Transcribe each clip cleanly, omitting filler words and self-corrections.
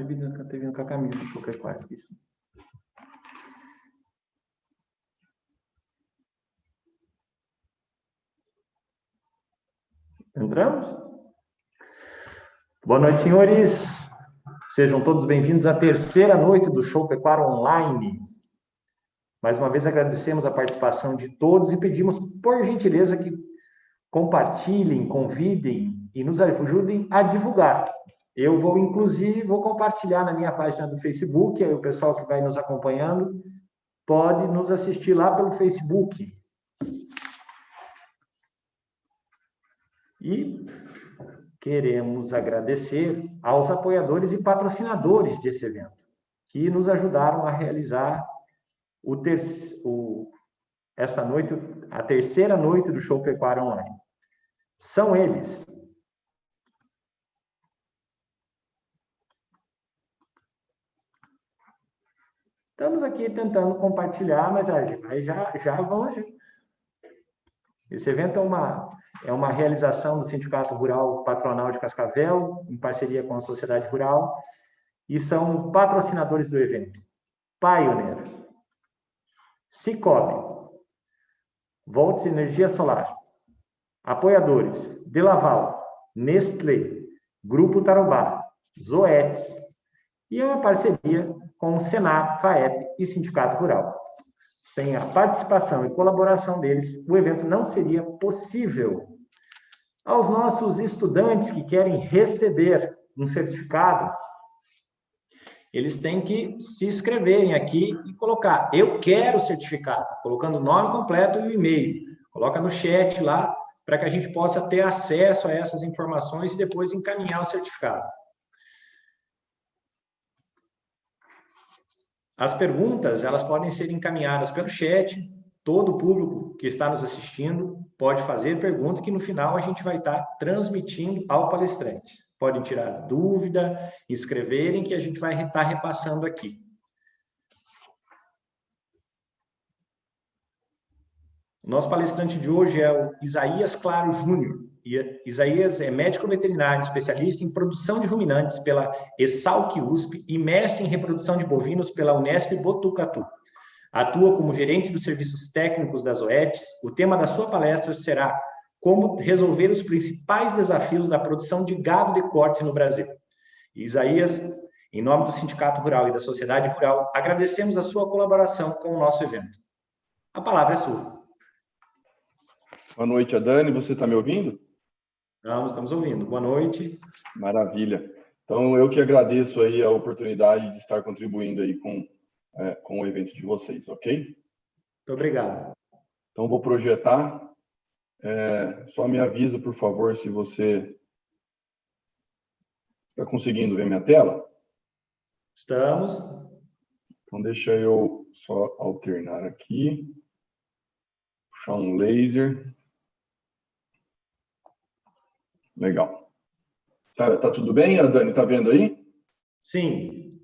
Ter vindo com a camisa do Show Pecuário, esqueci. Entramos? Boa noite, senhores. Sejam todos bem-vindos à terceira noite do Show Pecuário Online. Mais uma vez agradecemos a participação de todos e pedimos, por gentileza, que compartilhem, convidem e nos ajudem a divulgar. Eu vou, inclusive, compartilhar na minha página do Facebook, aí o pessoal que vai nos acompanhando pode nos assistir lá pelo Facebook. E queremos agradecer aos apoiadores e patrocinadores desse evento, que nos ajudaram a realizar esta noite, a terceira noite do Show Pecuário Online. São eles: estamos aqui tentando compartilhar, mas já vamos. Esse evento é uma realização do Sindicato Rural Patronal de Cascavel, em parceria com a Sociedade Rural, e são patrocinadores do evento: Pioneer, Cicobi, Volts Energia Solar, apoiadores: Delaval, Nestlé, Grupo Tarobá, Zoetis, e é uma parceria com o Senar, FAEP e Sindicato Rural. Sem a participação e colaboração deles, o evento não seria possível. Aos nossos estudantes que querem receber um certificado, eles têm que se inscreverem aqui e colocar: eu quero certificado, colocando o nome completo e o e-mail. Coloca no chat lá, para que a gente possa ter acesso a essas informações e depois encaminhar o certificado. As perguntas, elas podem ser encaminhadas pelo chat. Todo o público que está nos assistindo pode fazer perguntas que no final a gente vai estar transmitindo ao palestrante. Podem tirar dúvida, escreverem, que a gente vai estar repassando aqui. O nosso palestrante de hoje é o Isaías Claro Júnior. Isaías é médico veterinário, especialista em produção de ruminantes pela Exalc USP e mestre em reprodução de bovinos pela Unesp Botucatu. Atua como gerente dos serviços técnicos das Zoetis. O tema da sua palestra será como resolver os principais desafios da produção de gado de corte no Brasil. Isaías, em nome do Sindicato Rural e da Sociedade Rural, agradecemos a sua colaboração com o nosso evento. A palavra é sua. Boa noite, Adani. Você está me ouvindo? Estamos ouvindo. Boa noite. Maravilha. Então, eu que agradeço aí a oportunidade de estar contribuindo aí com o evento de vocês, ok? Muito obrigado. Então, vou projetar. Só me avisa, por favor, se você está conseguindo ver minha tela. Estamos. Então, deixa eu só alternar aqui. Puxar um laser. Legal. Tá tudo bem, Adani? Tá vendo aí? Sim.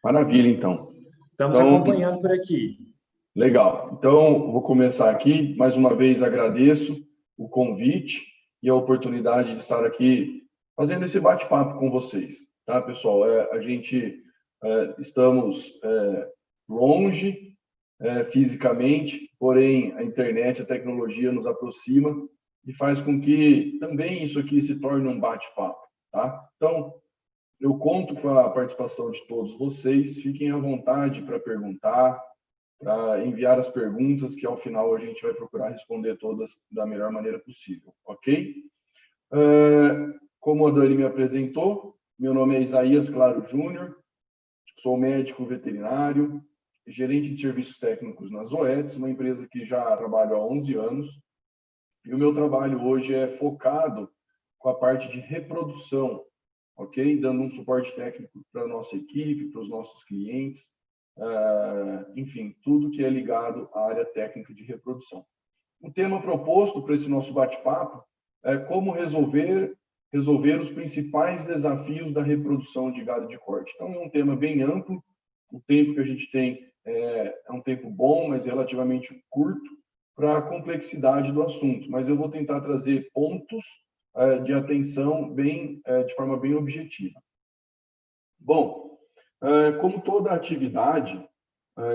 Maravilha, então. Estamos acompanhando por aqui. Legal. Então, vou começar aqui. Mais uma vez, agradeço o convite e a oportunidade de estar aqui fazendo esse bate-papo com vocês. Tá, pessoal? A gente estamos longe fisicamente, porém, a internet, a tecnologia nos aproxima e faz com que também isso aqui se torne um bate-papo, tá? Então, eu conto com a participação de todos vocês. Fiquem à vontade para perguntar, para enviar as perguntas, que ao final a gente vai procurar responder todas da melhor maneira possível, ok? Como a Dani me apresentou, meu nome é Isaías Claro Júnior, sou médico veterinário, gerente de serviços técnicos na Zoetis, uma empresa que já trabalho há 11 anos, e o meu trabalho hoje é focado com a parte de reprodução, ok? Dando um suporte técnico para a nossa equipe, para os nossos clientes, enfim, tudo que é ligado à área técnica de reprodução. O tema proposto para esse nosso bate-papo é como resolver os principais desafios da reprodução de gado de corte. Então, é um tema bem amplo. O tempo que a gente tem é um tempo bom, mas relativamente curto para a complexidade do assunto. Mas eu vou tentar trazer pontos de atenção de forma bem objetiva. Bom, Como toda atividade,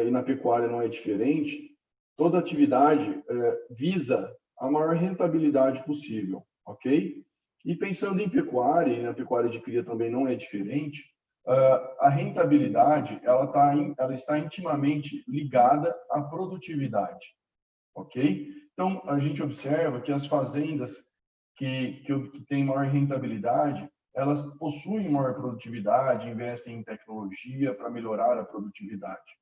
e na pecuária não é diferente, toda atividade visa a maior rentabilidade possível, ok? E pensando em pecuária, e na pecuária de cria também não é diferente, a rentabilidade ela está intimamente ligada à produtividade, ok? Então, a gente observa que as fazendas que têm maior rentabilidade, elas possuem maior produtividade, investem em tecnologia para melhorar a produtividade.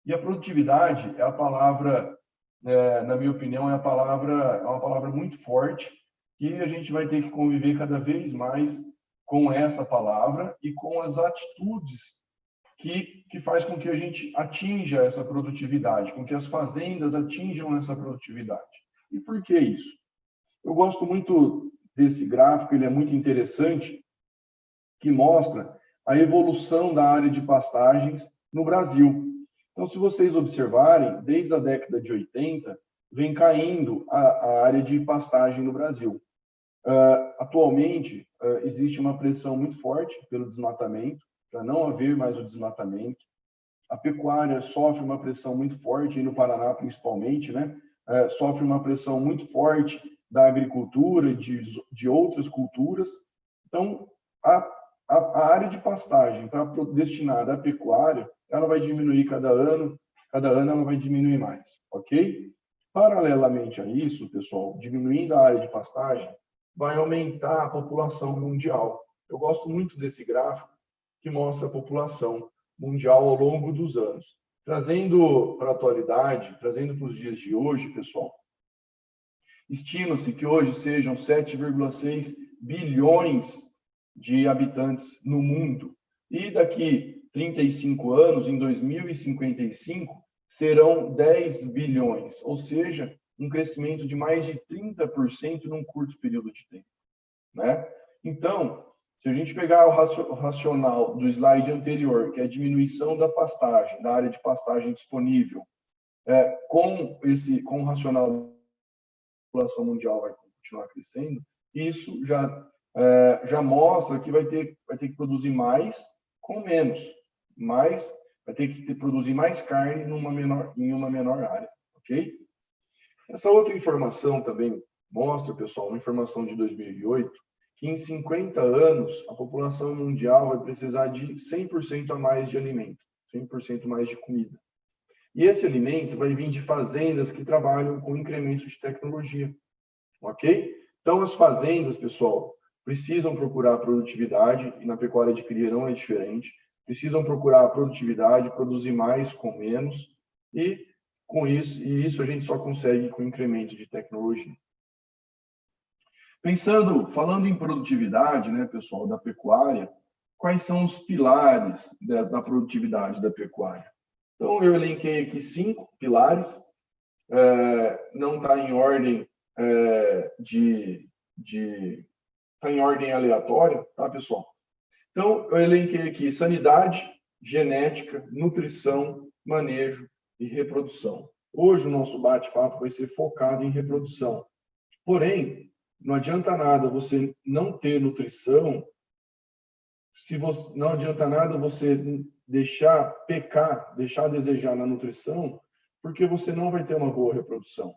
E a produtividade é a palavra, na minha opinião, é uma palavra muito forte, que a gente vai ter que conviver cada vez mais com essa palavra e com as atitudes que faz com que a gente atinja essa produtividade, com que as fazendas atinjam essa produtividade. E por que isso? Eu gosto muito desse gráfico, ele é muito interessante, que mostra a evolução da área de pastagens no Brasil. Então, se vocês observarem, desde a década de 80, vem caindo a área de pastagem no Brasil. Atualmente, existe uma pressão muito forte pelo desmatamento, para não haver mais o desmatamento. A pecuária sofre uma pressão muito forte, e no Paraná principalmente, né? Sofre uma pressão muito forte da agricultura e de outras culturas. Então, a área de pastagem destinada à pecuária, ela vai diminuir cada ano ela vai diminuir mais, ok? Paralelamente a isso, pessoal, diminuindo a área de pastagem, vai aumentar a população mundial. Eu gosto muito desse gráfico que mostra a população mundial ao longo dos anos. Trazendo para a atualidade, trazendo para os dias de hoje, pessoal, estima-se que hoje sejam 7,6 bilhões de habitantes no mundo. E daqui 35 anos, em 2055, serão 10 bilhões, ou seja, um crescimento de mais de 30% num curto período de tempo, né? Então, se a gente pegar o racional do slide anterior, que é a diminuição da pastagem, da área de pastagem disponível, com o racional da população mundial vai continuar crescendo, isso já mostra que vai ter que produzir mais com menos, vai ter que produzir mais carne em uma menor área, ok? Essa outra informação também mostra, pessoal, uma informação de 2008, que em 50 anos a população mundial vai precisar de 100% a mais de alimento, 100% mais de comida. E esse alimento vai vir de fazendas que trabalham com incremento de tecnologia, ok? Então, as fazendas, pessoal, precisam procurar a produtividade, e na pecuária de cria não é diferente, precisam procurar a produtividade, produzir mais com menos, e isso a gente só consegue com incremento de tecnologia. Falando em produtividade, né, pessoal, da pecuária, quais são os pilares da produtividade da pecuária? Então, eu elenquei aqui 5 pilares, não está em ordem está em ordem aleatória, tá, pessoal? Então, eu elenquei aqui sanidade, genética, nutrição, manejo e reprodução. Hoje o nosso bate-papo vai ser focado em reprodução. Porém, não adianta nada você não ter nutrição, não adianta nada você deixar a desejar na nutrição, porque você não vai ter uma boa reprodução.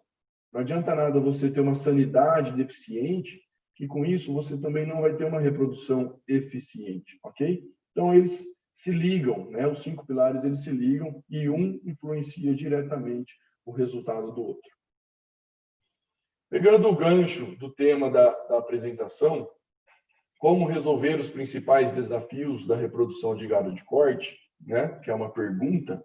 Não adianta nada você ter uma sanidade deficiente, que com isso você também não vai ter uma reprodução eficiente, ok? Então, eles se ligam, né? Os 5 pilares, eles se ligam e um influencia diretamente o resultado do outro. Pegando o gancho do tema da apresentação, como resolver os principais desafios da reprodução de gado de corte, né? Que é uma pergunta,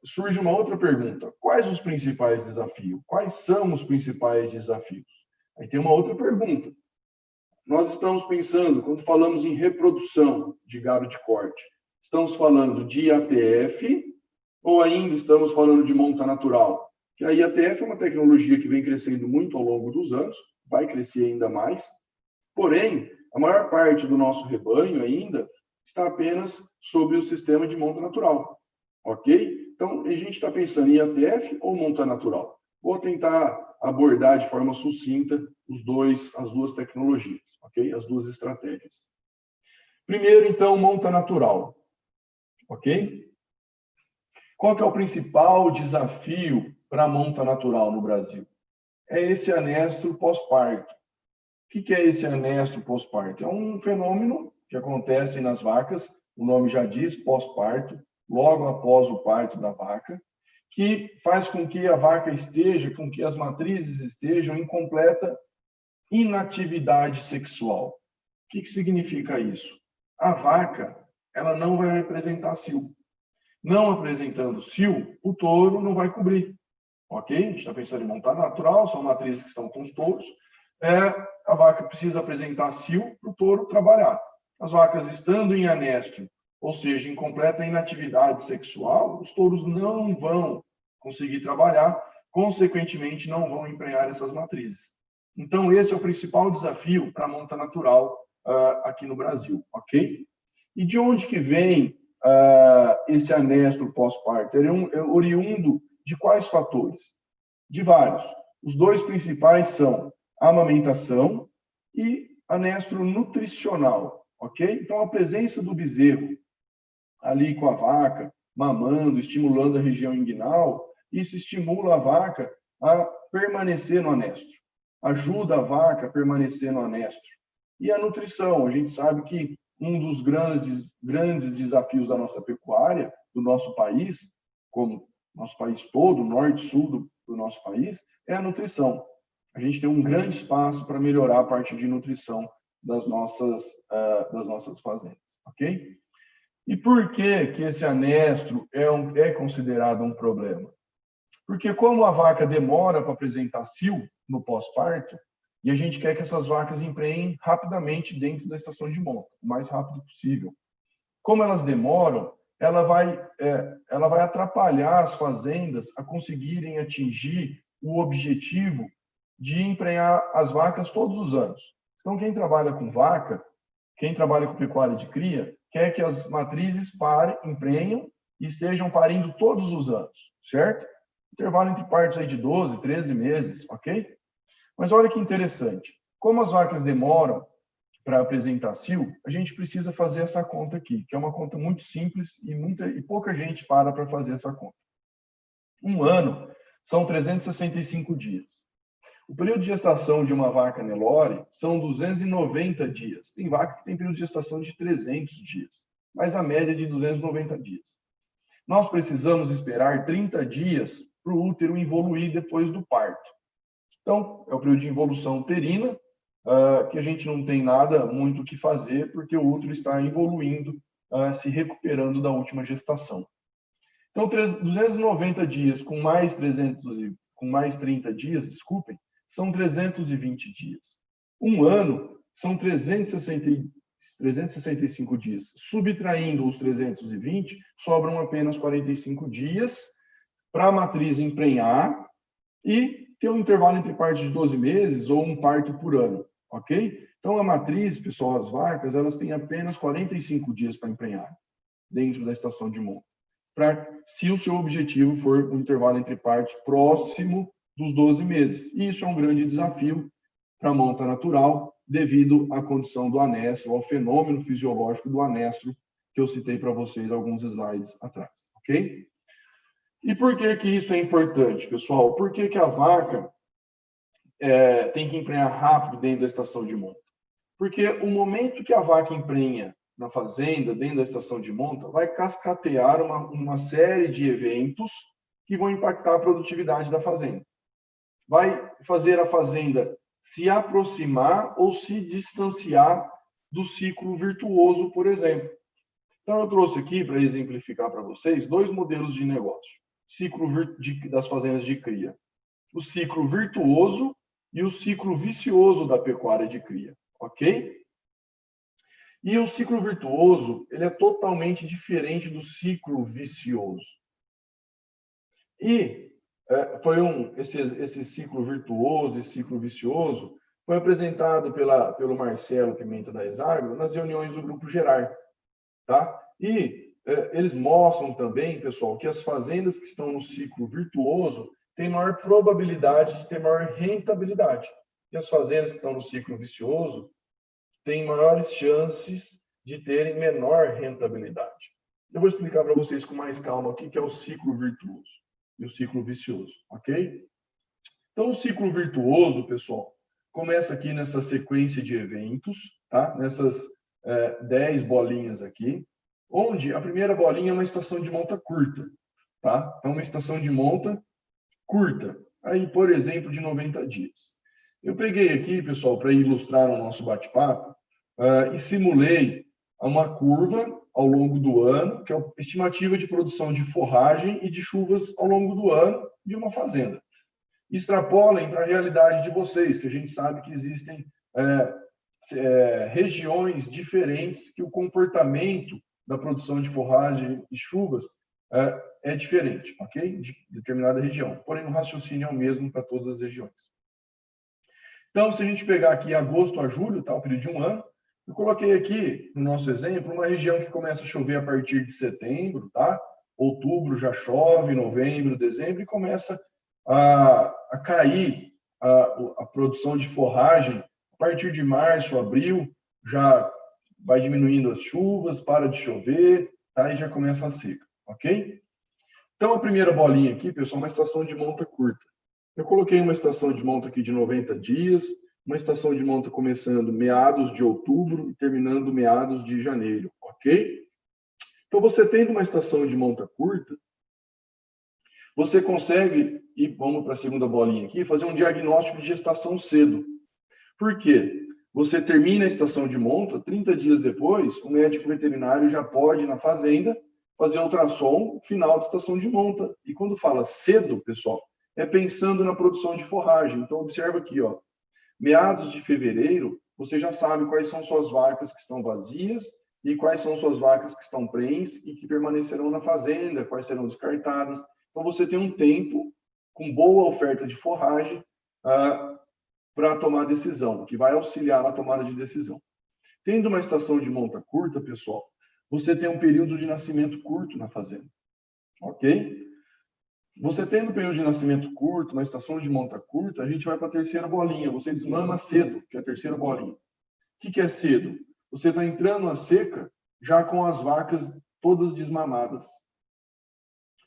surge uma outra pergunta. Quais os principais desafios? Quais são os principais desafios? Aí tem uma outra pergunta. Nós estamos pensando, quando falamos em reprodução de gado de corte, estamos falando de IATF ou ainda estamos falando de monta natural? Que a IATF é uma tecnologia que vem crescendo muito ao longo dos anos, vai crescer ainda mais, porém, a maior parte do nosso rebanho ainda está apenas sob o sistema de monta natural, ok? Então, a gente está pensando em IATF ou monta natural? Vou tentar abordar de forma sucinta as duas tecnologias, ok? As duas estratégias. Primeiro, então, monta natural. ok? Qual que é o principal desafio para a monta natural no Brasil? É esse anestro pós-parto. O que é esse anestro pós-parto? É um fenômeno que acontece nas vacas, o nome já diz, pós-parto, logo após o parto da vaca, que faz com que a vaca esteja, com que as matrizes estejam em completa inatividade sexual. O que significa isso? A vaca, ela não vai apresentar cio. Não apresentando cio, o touro não vai cobrir. Ok? A gente está pensando em montar natural, são matrizes que estão com os touros. A vaca precisa apresentar cio para o touro trabalhar. As vacas estando em anestro, ou seja, em completa inatividade sexual, os touros não vão conseguir trabalhar, consequentemente não vão emprenhar essas matrizes. Então, esse é o principal desafio para a monta natural aqui no Brasil, ok? E de onde que vem esse anestro pós-parto? Ele é oriundo de quais fatores? De vários. Os dois principais são a amamentação e anestro nutricional, ok? Então, a presença do bezerro ali com a vaca, mamando, estimulando a região inguinal, isso estimula a vaca a permanecer no anestro, ajuda a vaca a permanecer no anestro. E a nutrição, a gente sabe que um dos grandes desafios da nossa pecuária, do nosso país, como nosso país todo, norte e sul do nosso país, é a nutrição. A gente tem um grande espaço para melhorar a parte de nutrição das nossas fazendas, ok? E por que esse anestro é considerado um problema? Porque como a vaca demora para apresentar cio no pós-parto, e a gente quer que essas vacas emprenhem rapidamente dentro da estação de monta, o mais rápido possível. Como elas demoram, ela vai atrapalhar as fazendas a conseguirem atingir o objetivo de emprenhar as vacas todos os anos. Então, quem trabalha com vaca, quem trabalha com pecuária de cria, quer que as matrizes emprenham e estejam parindo todos os anos, certo? Intervalo entre partos aí de 12, 13 meses, ok? Mas olha que interessante. Como as vacas demoram para apresentar cio, a gente precisa fazer essa conta aqui, que é uma conta muito simples e pouca gente para fazer essa conta. Um ano são 365 dias. O período de gestação de uma vaca Nelore são 290 dias. Tem vaca que tem período de gestação de 300 dias, mas a média é de 290 dias. Nós precisamos esperar 30 dias para o útero evoluir depois do parto. Então, é o período de involução uterina, que a gente não tem nada muito o que fazer, porque o útero está evoluindo, se recuperando da última gestação. Então, 290 dias com mais 30 dias, desculpem, são 320 dias. Um ano são 365 dias. Subtraindo os 320, sobram apenas 45 dias para a matriz emprenhar e ter um intervalo entre partos de 12 meses ou um parto por ano, ok? Então, a matriz, pessoal, as vacas, elas têm apenas 45 dias para emprenhar dentro da estação de monta, se o seu objetivo for um intervalo entre partos próximo dos 12 meses. E isso é um grande desafio para a monta natural, devido à condição do anestro, ao fenômeno fisiológico do anestro, que eu citei para vocês alguns slides atrás, ok? E por que isso é importante, pessoal? Por que a vaca tem que emprenhar rápido dentro da estação de monta? Porque o momento que a vaca emprenha na fazenda, dentro da estação de monta, vai cascatear uma série de eventos que vão impactar a produtividade da fazenda. Vai fazer a fazenda se aproximar ou se distanciar do ciclo virtuoso, por exemplo. Então, eu trouxe aqui, para exemplificar para vocês, dois modelos de negócio. Ciclo das fazendas de cria. O ciclo virtuoso e o ciclo vicioso da pecuária de cria, ok? E o ciclo virtuoso, ele é totalmente diferente do ciclo vicioso. E esse ciclo virtuoso e ciclo vicioso foi apresentado pelo Marcelo Pimenta da Exagro nas reuniões do Grupo Gerar, tá? E eles mostram também, pessoal, que as fazendas que estão no ciclo virtuoso têm maior probabilidade de ter maior rentabilidade. E as fazendas que estão no ciclo vicioso têm maiores chances de terem menor rentabilidade. Eu vou explicar para vocês com mais calma o que é o ciclo virtuoso e o ciclo vicioso, ok? Então, o ciclo virtuoso, pessoal, começa aqui nessa sequência de eventos, tá? Nessas 10 bolinhas aqui, onde a primeira bolinha é uma estação de monta curta, tá? Então, uma estação de monta curta, aí, por exemplo, de 90 dias. Eu peguei aqui, pessoal, para ilustrar o nosso bate-papo, e simulei uma curva ao longo do ano, que é a estimativa de produção de forragem e de chuvas ao longo do ano de uma fazenda. Extrapolem para a realidade de vocês, que a gente sabe que existem regiões diferentes que o comportamento da produção de forragem e chuvas é diferente, ok? De determinada região. Porém, o raciocínio é o mesmo para todas as regiões. Então, se a gente pegar aqui agosto a julho, tá, o período de um ano, eu coloquei aqui, no nosso exemplo, uma região que começa a chover a partir de setembro, tá? Outubro já chove, novembro, dezembro, e começa a cair a produção de forragem a partir de março, abril, já vai diminuindo as chuvas, para de chover, tá? E já começa a seca, ok? Então, a primeira bolinha aqui, pessoal, é uma estação de monta curta. Eu coloquei uma estação de monta aqui de 90 dias, uma estação de monta começando meados de outubro e terminando meados de janeiro, ok? Então, você tendo uma estação de monta curta, você consegue, e vamos para a segunda bolinha aqui, fazer um diagnóstico de gestação cedo. Por quê? Você termina a estação de monta, 30 dias depois, o médico veterinário já pode, na fazenda, fazer ultrassom final de estação de monta. E quando fala cedo, pessoal, é pensando na produção de forragem. Então, observa aqui, ó, meados de fevereiro, você já sabe quais são suas vacas que estão vazias e quais são suas vacas que estão prens e que permanecerão na fazenda, quais serão descartadas. Então, você tem um tempo com boa oferta de forragem para tomar decisão, que vai auxiliar na tomada de decisão. Tendo uma estação de monta curta, pessoal, você tem um período de nascimento curto na fazenda, ok? Você tendo um período de nascimento curto, uma estação de monta curta, a gente vai para a terceira bolinha. Você desmama cedo, que é a terceira bolinha. O que é cedo? Você está entrando na seca já com as vacas todas desmamadas.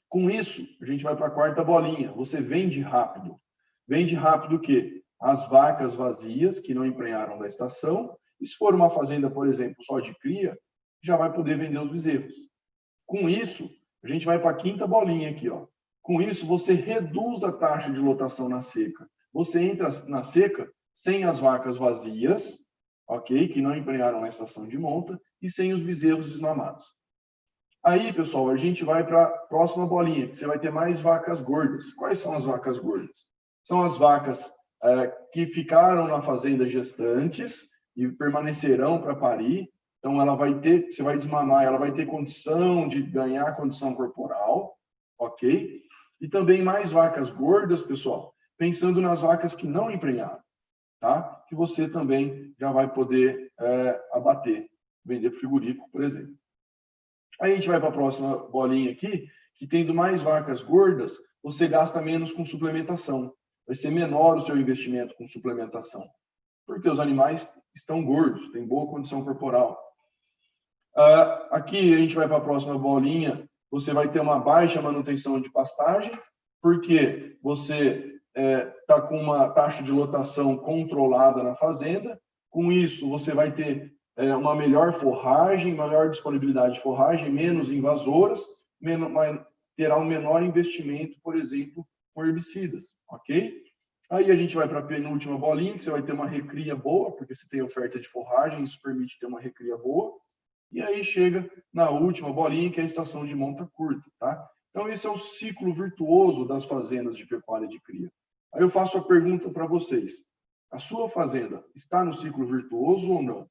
Com isso, a gente vai para a quarta bolinha. Você vende rápido. Vende rápido o quê? As vacas vazias, que não emprenharam da estação. E se for uma fazenda, por exemplo, só de cria, já vai poder vender os bezerros. Com isso, a gente vai para a quinta bolinha aqui, ó. Com isso, você reduz a taxa de lotação na seca. Você entra na seca sem as vacas vazias, ok? Que não emprenharam na estação de monta, e sem os bezerros desmamados. Aí, pessoal, a gente vai para a próxima bolinha, que você vai ter mais vacas gordas. Quais são as vacas gordas? São as vacas que ficaram na fazenda gestantes e permanecerão para parir. Então, ela vai ter, você vai desmamar, ela vai ter condição de ganhar condição corporal, ok? E também mais vacas gordas, pessoal, pensando nas vacas que não emprenharam, tá? Que você também já vai poder abater, vender para o frigorífico, por exemplo. Aí a gente vai para a próxima bolinha aqui, que tendo mais vacas gordas, você gasta menos com suplementação. Vai ser menor o seu investimento com suplementação, porque os animais estão gordos, têm boa condição corporal. Aqui a gente vai para a próxima bolinha, você vai ter uma baixa manutenção de pastagem, porque você está com uma taxa de lotação controlada na fazenda. Com isso, você vai ter uma melhor forragem, maior disponibilidade de forragem, menos invasoras, terá um menor investimento, por exemplo, com herbicidas, ok? Aí a gente vai para a penúltima bolinha, que você vai ter uma recria boa, porque você tem oferta de forragem, isso permite ter uma recria boa. E aí chega na última bolinha, que é a estação de monta curta, tá? Então, esse é o ciclo virtuoso das fazendas de pecuária de cria. Aí eu faço a pergunta para vocês. A sua fazenda está no ciclo virtuoso ou não?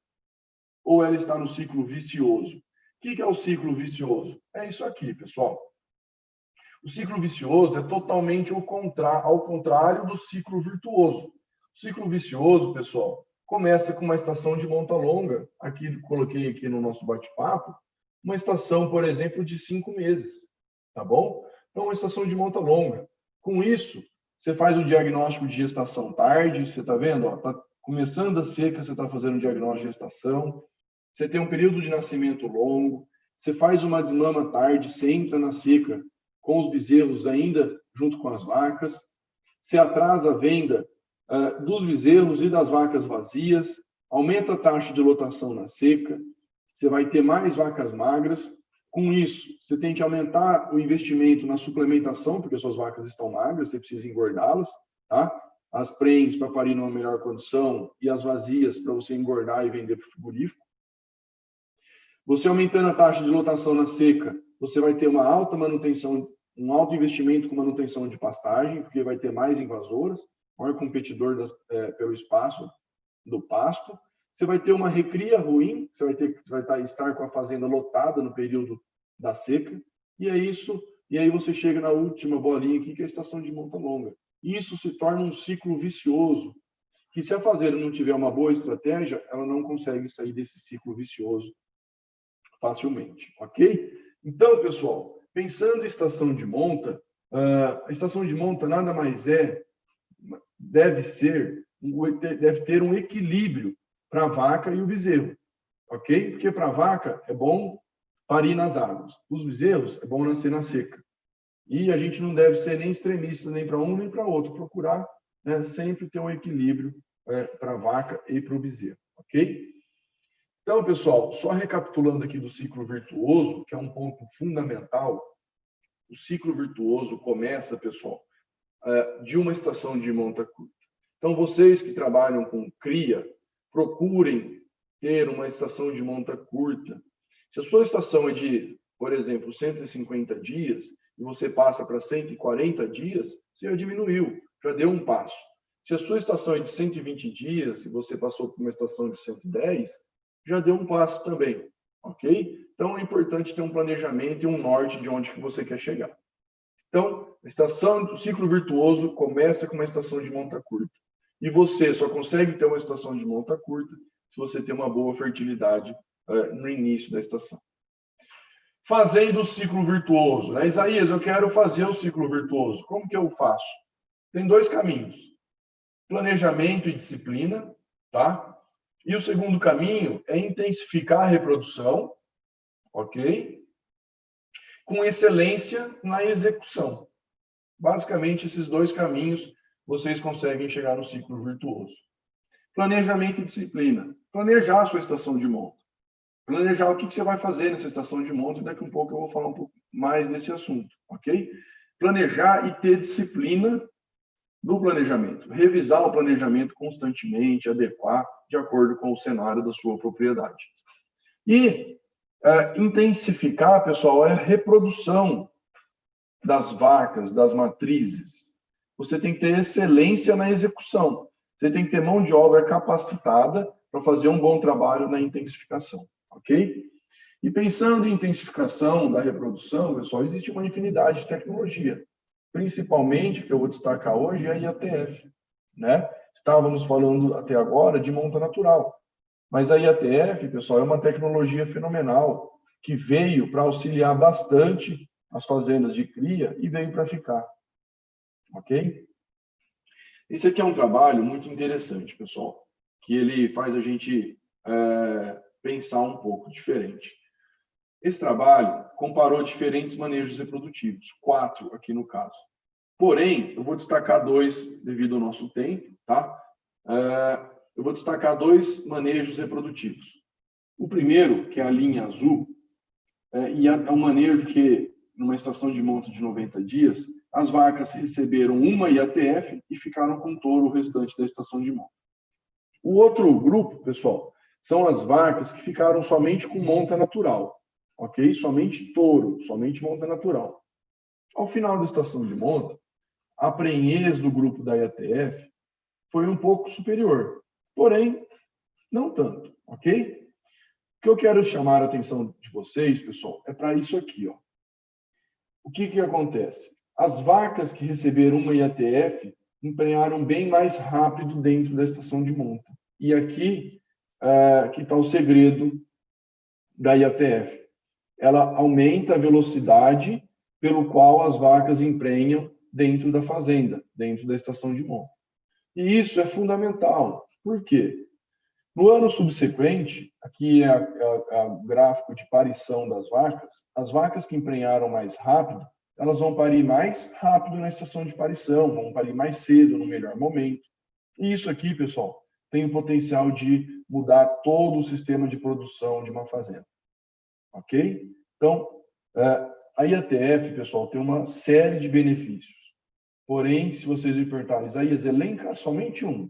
Ou ela está no ciclo vicioso? O que é o ciclo vicioso? É isso aqui, pessoal. O ciclo vicioso é totalmente ao contrário do ciclo virtuoso. O ciclo vicioso, pessoal, começa com uma estação de monta longa. Aqui, coloquei aqui no nosso bate-papo, uma estação, por exemplo, de 5 meses. Tá bom? Então, uma estação de monta longa. Com isso, você faz um diagnóstico de gestação tarde, você está vendo? Está começando a seca, você está fazendo um diagnóstico de gestação. Você tem um período de nascimento longo. você faz uma desmama à tarde, você entra na seca com os bezerros ainda junto com as vacas, você atrasa a venda dos bezerros e das vacas vazias, aumenta a taxa de lotação na seca, você vai ter mais vacas magras. Com isso, você tem que aumentar o investimento na suplementação, porque suas vacas estão magras, você precisa engordá-las, tá? As prenhes para parir numa melhor condição e as vazias para você engordar e vender para o frigorífico. Você aumentando a taxa de lotação na seca, você vai ter uma alta manutenção, um alto investimento com manutenção de pastagem, porque vai ter mais invasoras, maior competidor pelo espaço do pasto. Você vai ter uma recria ruim, você vai estar com a fazenda lotada no período da seca, e é isso. E aí você chega na última bolinha aqui, que é a estação de monta longa. Isso se torna um ciclo vicioso, que se a fazenda não tiver uma boa estratégia, ela não consegue sair desse ciclo vicioso facilmente, ok? Então, pessoal, pensando em estação de monta, a estação de monta nada mais deve ter um equilíbrio para a vaca e o bezerro, ok? Porque para a vaca é bom parir nas águas, os bezerros é bom nascer na seca. E a gente não deve ser nem extremista nem para um nem para outro, procurar, né, sempre ter um equilíbrio para a vaca e para o bezerro, ok? Então, pessoal, só recapitulando aqui do ciclo virtuoso, que é um ponto fundamental, o ciclo virtuoso começa, pessoal, de uma estação de monta curta. Então, vocês que trabalham com cria, procurem ter uma estação de monta curta. Se a sua estação é de, por exemplo, 150 dias, e você passa para 140 dias, você já diminuiu, já deu um passo. Se a sua estação é de 120 dias, e você passou por uma estação de 110, já deu um passo também, ok? Então, é importante ter um planejamento e um norte de onde que você quer chegar. Então, o ciclo virtuoso começa com uma estação de monta curta. E você só consegue ter uma estação de monta curta se você tem uma boa fertilidade no início da estação. Fazendo o ciclo virtuoso, né? Isaías, eu quero fazer o ciclo virtuoso. Como que eu faço? Tem dois caminhos: planejamento e disciplina, tá? E o segundo caminho é intensificar a reprodução, ok? Com excelência na execução. Basicamente, esses dois caminhos vocês conseguem chegar no ciclo virtuoso. Planejamento e disciplina. Planejar a sua estação de monta. Planejar o que você vai fazer nessa estação de monta, e daqui a um pouco eu vou falar um pouco mais desse assunto, ok? Planejar e ter disciplina do planejamento. Revisar o planejamento constantemente, adequar de acordo com o cenário da sua propriedade. E intensificar, pessoal, é a reprodução das vacas, das matrizes. Você tem que ter excelência na execução. Você tem que ter mão de obra capacitada para fazer um bom trabalho na intensificação, ok? E pensando em intensificação da reprodução, pessoal, existe uma infinidade de tecnologia. Principalmente, que eu vou destacar hoje, é a IATF, né? Estávamos falando até agora de monta natural. Mas a IATF, pessoal, é uma tecnologia fenomenal que veio para auxiliar bastante as fazendas de cria e veio para ficar. Ok? Esse aqui é um trabalho muito interessante, pessoal, que ele faz a gente pensar um pouco diferente. Esse trabalho comparou diferentes manejos reprodutivos, 4 aqui no caso. Porém, eu vou destacar 2 devido ao nosso tempo, tá? Eu vou destacar 2 manejos reprodutivos. O primeiro, que é a linha azul, e é um manejo que, numa estação de monta de 90 dias, as vacas receberam uma IATF e ficaram com touro o restante da estação de monta. O outro grupo, pessoal, são as vacas que ficaram somente com monta natural, ok? Somente touro, somente monta natural. Ao final da estação de monta, a prenhez do grupo da IATF foi um pouco superior, porém, não tanto, ok? O que eu quero chamar a atenção de vocês, pessoal, é para isso aqui, ó. O que acontece? As vacas que receberam uma IATF emprenharam bem mais rápido dentro da estação de monta. E aqui que está o segredo da IATF. Ela aumenta a velocidade pelo qual as vacas emprenham dentro da fazenda, dentro da estação de monta. E isso é fundamental. Por quê? No ano subsequente, aqui é o gráfico de parição das vacas. As vacas que emprenharam mais rápido, elas vão parir mais rápido na estação de parição, vão parir mais cedo, no melhor momento. E isso aqui, pessoal, tem o potencial de mudar todo o sistema de produção de uma fazenda. Ok? Então, a IATF, pessoal, tem uma série de benefícios. Porém, se vocês me perguntarem, Isaías, elenca somente um.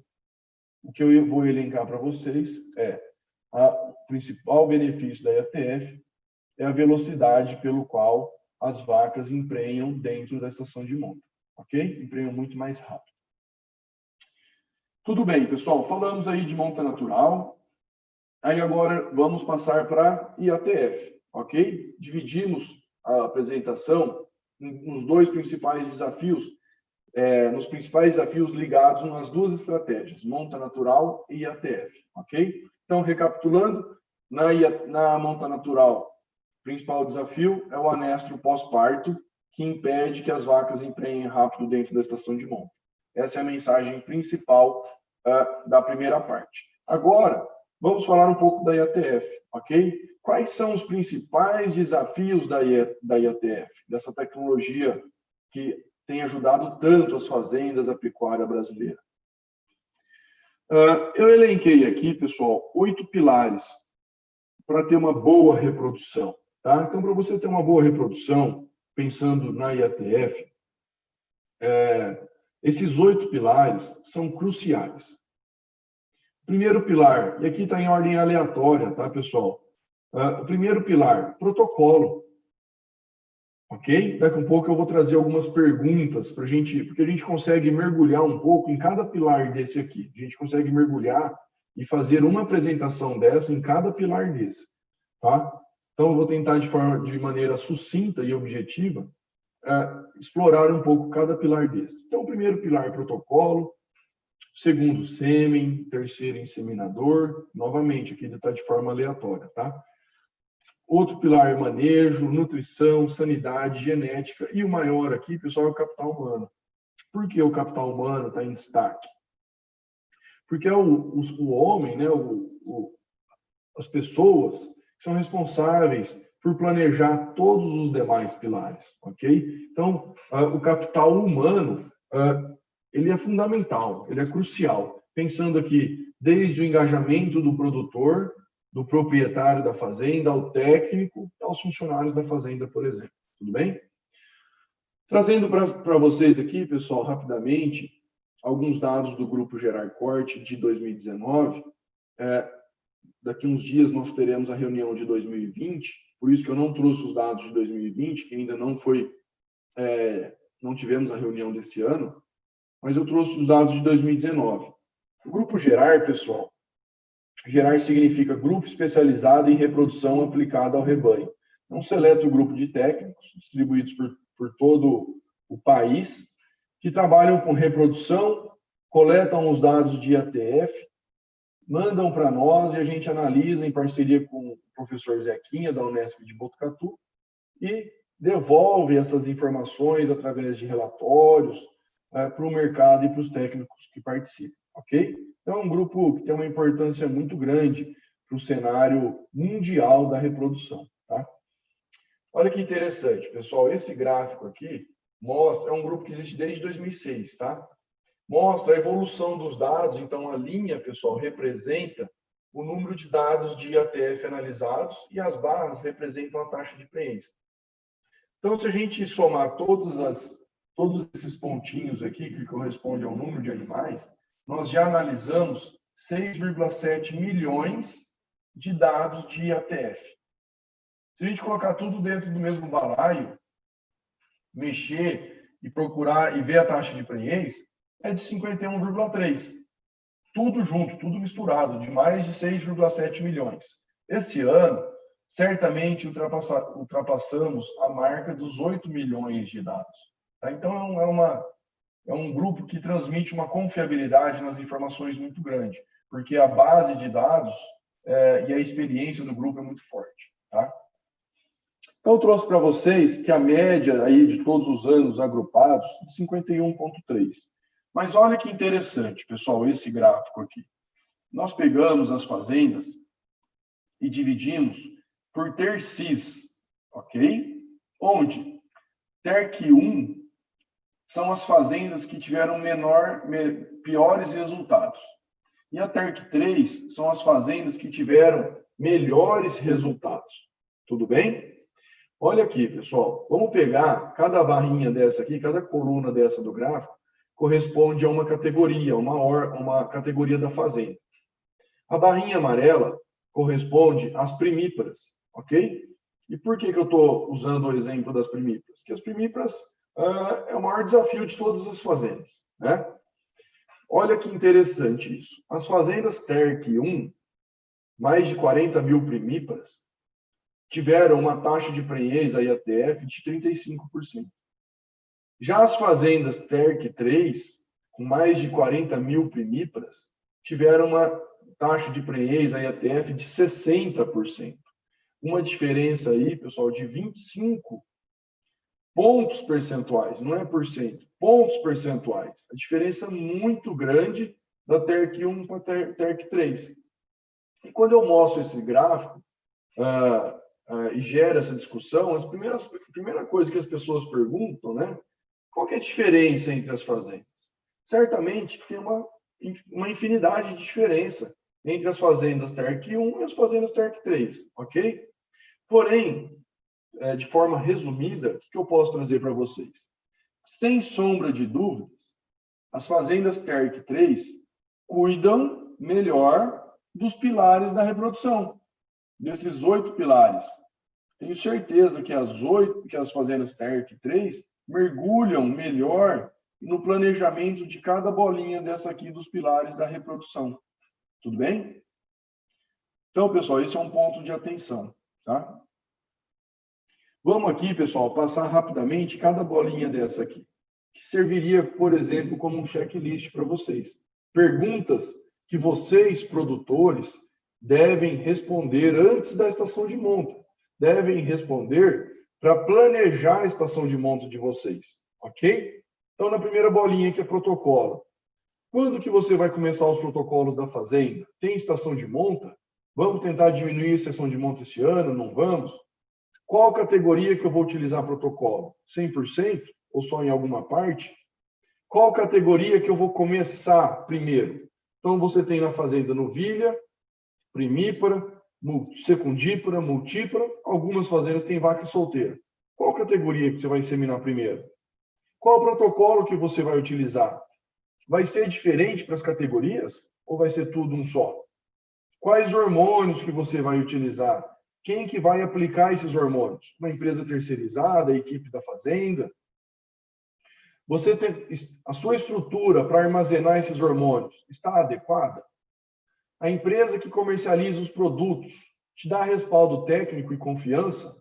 O que eu vou elencar para vocês é o principal benefício da IATF é a velocidade pelo qual as vacas emprenham dentro da estação de monta. Ok? Emprenham muito mais rápido. Tudo bem, pessoal. Falamos aí de monta natural. Aí agora vamos passar para IATF. Ok? Dividimos a apresentação nos dois principais desafios, nos principais desafios ligados nas duas estratégias, monta natural e IATF, ok? Então, recapitulando, na monta natural, o principal desafio é o anestro pós-parto, que impede que as vacas emprenhem rápido dentro da estação de monta. Essa é a mensagem principal da primeira parte. Agora, vamos falar um pouco da IATF, ok? Quais são os principais desafios da IATF, dessa tecnologia que tem ajudado tanto as fazendas, a pecuária brasileira? Eu elenquei aqui, pessoal, 8 pilares para ter uma boa reprodução. Tá? Então, para você ter uma boa reprodução, pensando na IATF, esses 8 pilares são cruciais. Primeiro pilar, e aqui está em ordem aleatória, tá, pessoal? O primeiro pilar, protocolo. Ok? Daqui a um pouco eu vou trazer algumas perguntas para a gente, porque a gente consegue mergulhar um pouco em cada pilar desse aqui. A gente consegue mergulhar e fazer uma apresentação dessa em cada pilar desse, tá? Então eu vou tentar de maneira sucinta e objetiva explorar um pouco cada pilar desse. Então o primeiro pilar, protocolo. Segundo, sêmen. Terceiro, inseminador. Novamente, aqui ele está de forma aleatória, tá? Outro pilar, manejo, nutrição, sanidade, genética. E o maior aqui, pessoal, é o capital humano. Por que o capital humano está em destaque? Porque é o homem, né, as pessoas que são responsáveis por planejar todos os demais pilares, ok? Então, o capital humano, ele é fundamental, ele é crucial. Pensando aqui, desde o engajamento do produtor, do proprietário da fazenda, ao técnico, aos funcionários da fazenda, por exemplo. Tudo bem? Trazendo para vocês aqui, pessoal, rapidamente, alguns dados do Grupo Gerard Corte de 2019. Daqui uns dias nós teremos a reunião de 2020, por isso que eu não trouxe os dados de 2020, que ainda não tivemos a reunião desse ano, mas eu trouxe os dados de 2019. O Grupo Gerard, pessoal, Gerard significa Grupo Especializado em Reprodução Aplicada ao Rebanho. É um seleto grupo de técnicos, distribuídos por todo o país, que trabalham com reprodução, coletam os dados de IATF, mandam para nós e a gente analisa em parceria com o professor Zequinha, da Unesp de Botucatu, e devolve essas informações através de relatórios para o mercado e para os técnicos que participam, ok? Então, é um grupo que tem uma importância muito grande para o cenário mundial da reprodução, tá? Olha que interessante, pessoal. Esse gráfico aqui mostra, é um grupo que existe desde 2006, tá? Mostra a evolução dos dados. Então, a linha, pessoal, representa o número de dados de IATF analisados e as barras representam a taxa de preenche. Então, se a gente somar todos esses pontinhos aqui, que correspondem ao número de animais, nós já analisamos 6,7 milhões de dados de IATF. Se a gente colocar tudo dentro do mesmo balaio, mexer e procurar e ver a taxa de preenche, é de 51,3. Tudo junto, tudo misturado, de mais de 6,7 milhões. Esse ano, certamente ultrapassamos a marca dos 8 milhões de dados. Tá? Então, é um grupo que transmite uma confiabilidade nas informações muito grande, porque a base de dados e a experiência do grupo é muito forte. Tá? Então, eu trouxe para vocês que a média aí de todos os anos agrupados é de 51,3. Mas olha que interessante, pessoal, esse gráfico aqui. nós pegamos as fazendas e dividimos por TERCIS, ok? Onde TERC 1 são as fazendas que tiveram piores resultados. E a TERC 3 são as fazendas que tiveram melhores resultados. Tudo bem? Olha aqui, pessoal. Vamos pegar cada barrinha dessa aqui, cada coluna dessa do gráfico, corresponde a uma categoria, uma categoria da fazenda. A barrinha amarela corresponde às primíparas, ok? E por que eu estou usando o exemplo das primíparas? Porque as primíparas é o maior desafio de todas as fazendas, né? Olha que interessante isso. As fazendas TERC 1, mais de 40 mil primíparas, tiveram uma taxa de prenhez, a IATF, de 35%. Já as fazendas TERC 3, com mais de 40 mil primíparas, tiveram uma taxa de prenhez, a IATF, de 60%. Uma diferença aí, pessoal, de 25 pontos percentuais, não é por cento, pontos percentuais. A diferença muito grande da TERC 1 para a TERC 3. E quando eu mostro esse gráfico e gera essa discussão, a primeira coisa que as pessoas perguntam, né? Qual que é a diferença entre as fazendas? Certamente tem uma infinidade de diferença entre as fazendas TERC 1 e as fazendas TERC 3, ok? Porém, de forma resumida, o que eu posso trazer para vocês? Sem sombra de dúvidas, as fazendas TERC 3 cuidam melhor dos pilares da reprodução, desses 8 pilares. Tenho certeza que as fazendas TERC 3 mergulham melhor no planejamento de cada bolinha dessa aqui dos pilares da reprodução. Tudo bem? Então, pessoal, esse é um ponto de atenção, tá? Vamos aqui, pessoal, passar rapidamente cada bolinha dessa aqui, que serviria, por exemplo, como um checklist para vocês. Perguntas que vocês, produtores, devem responder antes da estação de monta. Devem responder para planejar a estação de monta de vocês, ok? Então, na primeira bolinha, que é protocolo. Quando que você vai começar os protocolos da fazenda? Tem estação de monta? Vamos tentar diminuir a estação de monta esse ano? Não vamos? Qual categoria que eu vou utilizar protocolo? 100% ou só em alguma parte? Qual categoria que eu vou começar primeiro? Então, você tem na fazenda novilha, primípara, secundípara, multípara. Algumas fazendas têm vaca solteira. Qual categoria que você vai inseminar primeiro? Qual protocolo que você vai utilizar? Vai ser diferente para as categorias ou vai ser tudo um só? Quais hormônios que você vai utilizar? Quem que vai aplicar esses hormônios? Uma empresa terceirizada, a equipe da fazenda? Você tem a sua estrutura para armazenar esses hormônios está adequada? A empresa que comercializa os produtos te dá respaldo técnico e confiança?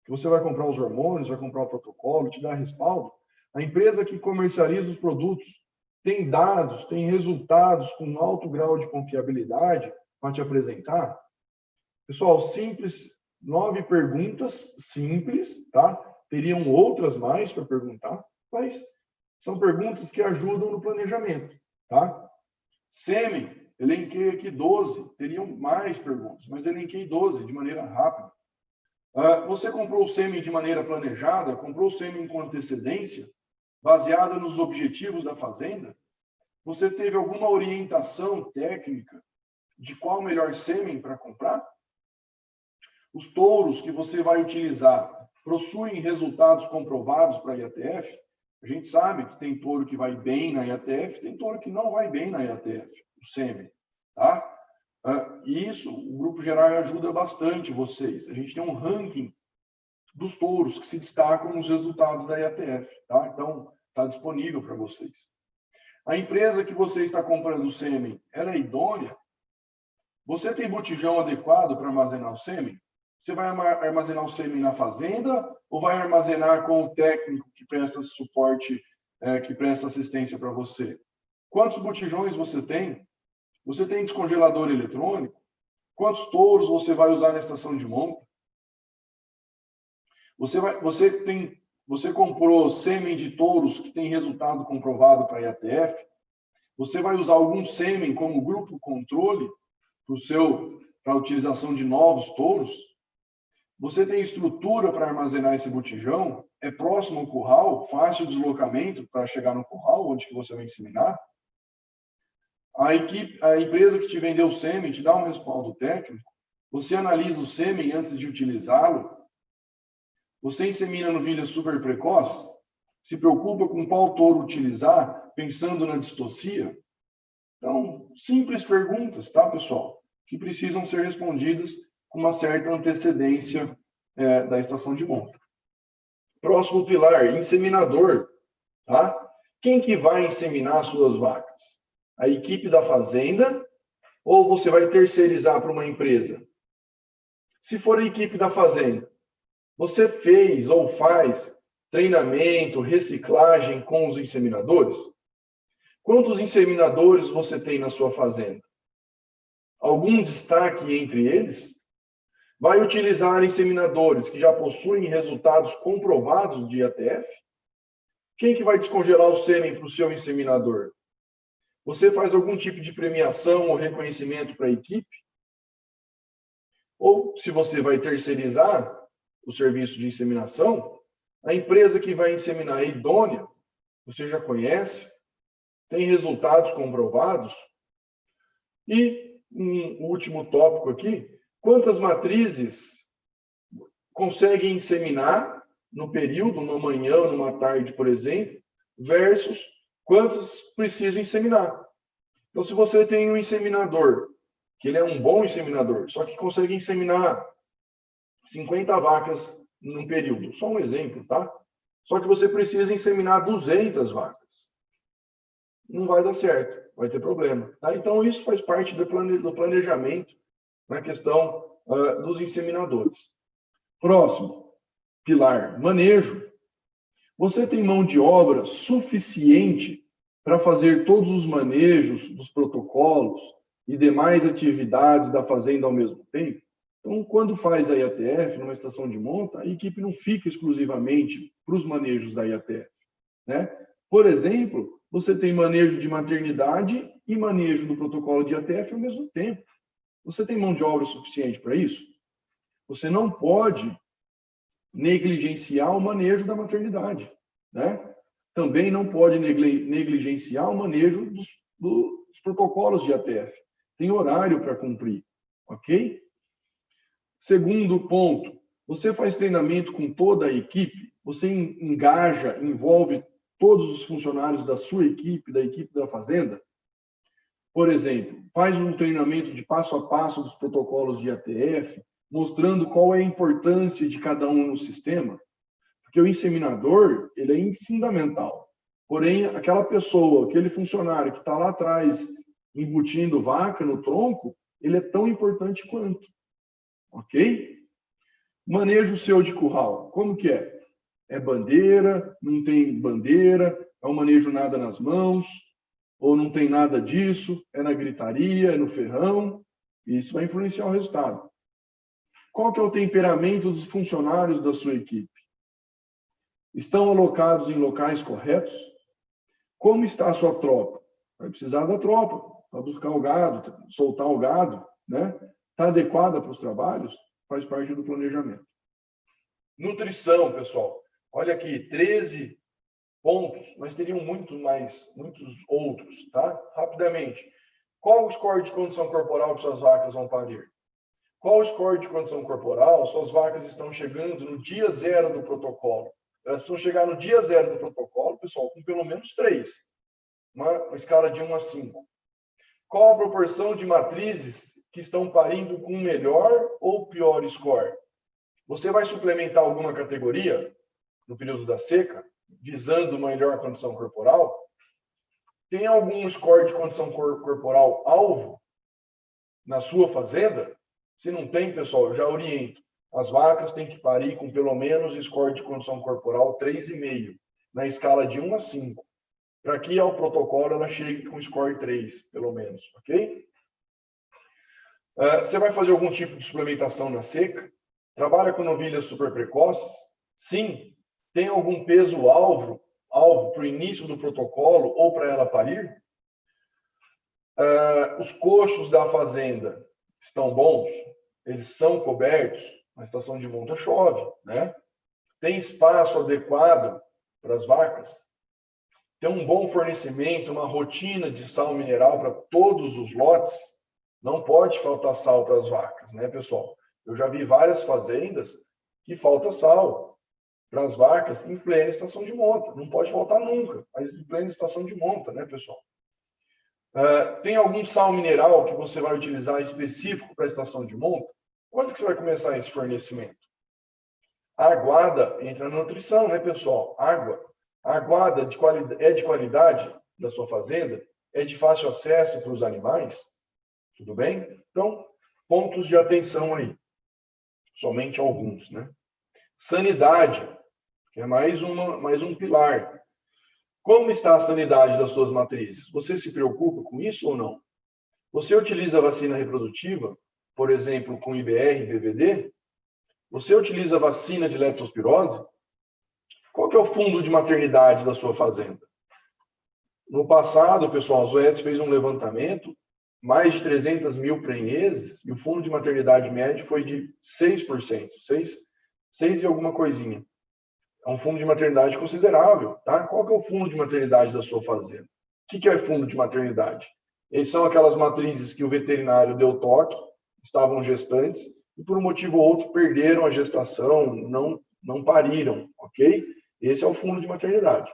Que você vai comprar os hormônios, vai comprar o protocolo, te dá respaldo? A empresa que comercializa os produtos tem dados, tem resultados com alto grau de confiabilidade para te apresentar? Pessoal, simples, 9 perguntas simples, tá? Teriam outras mais para perguntar, mas são perguntas que ajudam no planejamento, tá? Sêmen, elenquei aqui 12, teriam mais perguntas, mas elenquei 12 de maneira rápida. Você comprou o sêmen de maneira planejada? Comprou o sêmen com antecedência, baseada nos objetivos da fazenda? Você teve alguma orientação técnica de qual o melhor sêmen para comprar? Os touros que você vai utilizar possuem resultados comprovados para a IATF? A gente sabe que tem touro que vai bem na IATF, tem touro que não vai bem na IATF, o sêmen, tá? E isso, o Grupo Gerar ajuda bastante vocês. A gente tem um ranking dos touros que se destacam nos resultados da IATF, tá? Então, está disponível para vocês. A empresa que você está comprando o sêmen, ela é idônea? Você tem botijão adequado para armazenar o sêmen? Você vai armazenar o sêmen na fazenda ou vai armazenar com o técnico que presta suporte, que presta assistência para você? Quantos botijões você tem? Você tem descongelador eletrônico? Quantos touros você vai usar na estação de monta? Você comprou sêmen de touros que tem resultado comprovado para a IATF? Você vai usar algum sêmen como grupo controle para a utilização de novos touros? Você tem estrutura para armazenar esse botijão? É próximo ao curral? Fácil deslocamento para chegar no curral, onde que você vai inseminar? A empresa que te vendeu o sêmen te dá um respaldo técnico? Você analisa o sêmen antes de utilizá-lo? Você insemina novilhas super precoces? Se preocupa com qual touro utilizar, pensando na distocia? Então, simples perguntas, tá, pessoal? Que precisam ser respondidas com uma certa antecedência da estação de monta. Próximo pilar, inseminador, tá? Quem que vai inseminar as suas vacas? A equipe da fazenda ou você vai terceirizar para uma empresa? Se for a equipe da fazenda, você fez ou faz treinamento, reciclagem com os inseminadores? Quantos inseminadores você tem na sua fazenda? Algum destaque entre eles? Vai utilizar inseminadores que já possuem resultados comprovados de IATF? Quem que vai descongelar o sêmen para o seu inseminador? Você faz algum tipo de premiação ou reconhecimento para a equipe? Ou, se você vai terceirizar o serviço de inseminação, a empresa que vai inseminar é idônea, você já conhece, tem resultados comprovados? E um último tópico aqui, quantas matrizes conseguem inseminar no período, numa manhã ou numa tarde, por exemplo, versus quantas precisam inseminar? Então, se você tem um inseminador, que ele é um bom inseminador, só que consegue inseminar 50 vacas num período, só um exemplo, tá? Só que você precisa inseminar 200 vacas. Não vai dar certo, vai ter problema, tá? Então, isso faz parte do planejamento na questão dos inseminadores. Próximo pilar, manejo. Você tem mão de obra suficiente para fazer todos os manejos dos protocolos e demais atividades da fazenda ao mesmo tempo? Então, quando faz a IATF, numa estação de monta, a equipe não fica exclusivamente para os manejos da IATF, né? Por exemplo, você tem manejo de maternidade e manejo do protocolo de IATF ao mesmo tempo. Você tem mão de obra suficiente para isso? Você não pode negligenciar o manejo da maternidade, né? Também não pode negligenciar o manejo dos protocolos de IATF. Tem horário para cumprir, ok? Segundo ponto, você faz treinamento com toda a equipe, você engaja, envolve todos os funcionários da sua equipe, da equipe da fazenda? Por exemplo, faz um treinamento de passo a passo dos protocolos de IATF, mostrando qual é a importância de cada um no sistema, porque o inseminador, ele é fundamental. Porém, aquela pessoa, aquele funcionário que está lá atrás embutindo vaca no tronco, ele é tão importante quanto. Ok? Manejo seu de curral, como que é? É bandeira, não tem bandeira, é um manejo nada nas mãos, ou não tem nada disso, é na gritaria, é no ferrão, e isso vai influenciar o resultado. Qual que é o temperamento dos funcionários da sua equipe? Estão alocados em locais corretos? Como está a sua tropa? Vai precisar da tropa para buscar o gado, soltar o gado, né? Está adequada para os trabalhos? Faz parte do planejamento. Nutrição, pessoal. Olha aqui, 13 pontos. Nós teríamos muitos outros, tá? Rapidamente. Qual o score de condição corporal que suas vacas vão parir? Qual o score de condição corporal? Suas vacas estão chegando no dia 0 do protocolo. Elas precisam chegar no dia 0 do protocolo, pessoal, com pelo menos 3. Uma escala de 1 a 5. Qual a proporção de matrizes que estão parindo com melhor ou pior score? Você vai suplementar alguma categoria no período da seca, visando uma melhor condição corporal? Tem algum score de condição corporal alvo na sua fazenda? Se não tem, pessoal, eu já oriento. As vacas têm que parir com pelo menos score de condição corporal 3,5, na escala de 1 a 5. Para que ao protocolo ela chegue com score 3, pelo menos, ok? Você vai fazer algum tipo de suplementação na seca? Trabalha com novilhas super precoces? Sim. Tem algum peso alvo para o início do protocolo ou para ela parir? Os costos da fazenda estão bons? Eles são cobertos? Na estação de monta chove, né? Tem espaço adequado para as vacas? Tem um bom fornecimento, uma rotina de sal mineral para todos os lotes? Não pode faltar sal para as vacas, né, pessoal? Eu já vi várias fazendas que falta sal para as vacas em plena estação de monta. Não pode faltar nunca, mas em plena estação de monta, né, pessoal? Tem algum sal mineral que você vai utilizar específico para a estação de monta? Quando que você vai começar esse fornecimento? A aguada entra na nutrição, né, pessoal? Água. A aguada é de qualidade da sua fazenda? É de fácil acesso para os animais? Tudo bem? Então, pontos de atenção aí. Somente alguns, né? Sanidade, que é mais um pilar. Como está a sanidade das suas matrizes? Você se preocupa com isso ou não? Você utiliza vacina reprodutiva, por exemplo, com IBR e BVD? Você utiliza vacina de leptospirose? Qual que é o fundo de maternidade da sua fazenda? No passado, pessoal, a Zoetis fez um levantamento, mais de 300 mil prenheses, e o fundo de maternidade médio foi de 6%, 6 e alguma coisinha. É um fundo de maternidade considerável, tá? Qual que é o fundo de maternidade da sua fazenda? O que é fundo de maternidade? Eles são aquelas matrizes que o veterinário deu toque, estavam gestantes, e por um motivo ou outro perderam a gestação, não pariram, ok? Esse é o fundo de maternidade.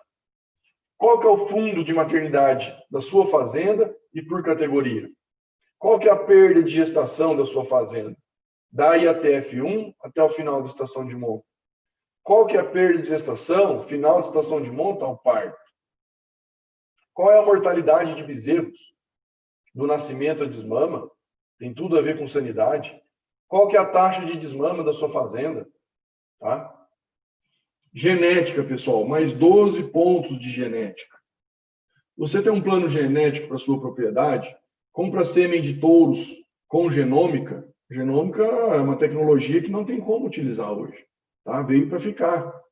Qual que é o fundo de maternidade da sua fazenda e por categoria? Qual que é a perda de gestação da sua fazenda? Da IATF1 até o final da estação de monta. Qual que é a perda de gestação, final de estação de monta ao parto? Qual é a mortalidade de bezerros? Do nascimento a desmama? Tem tudo a ver com sanidade. Qual que é a taxa de desmama da sua fazenda? Tá? Genética, pessoal, mais 12 pontos de genética. Você tem um plano genético para sua propriedade? Compra sêmen de touros com genômica. Genômica é uma tecnologia que não tem como utilizar hoje. Tá? Veio para ficar.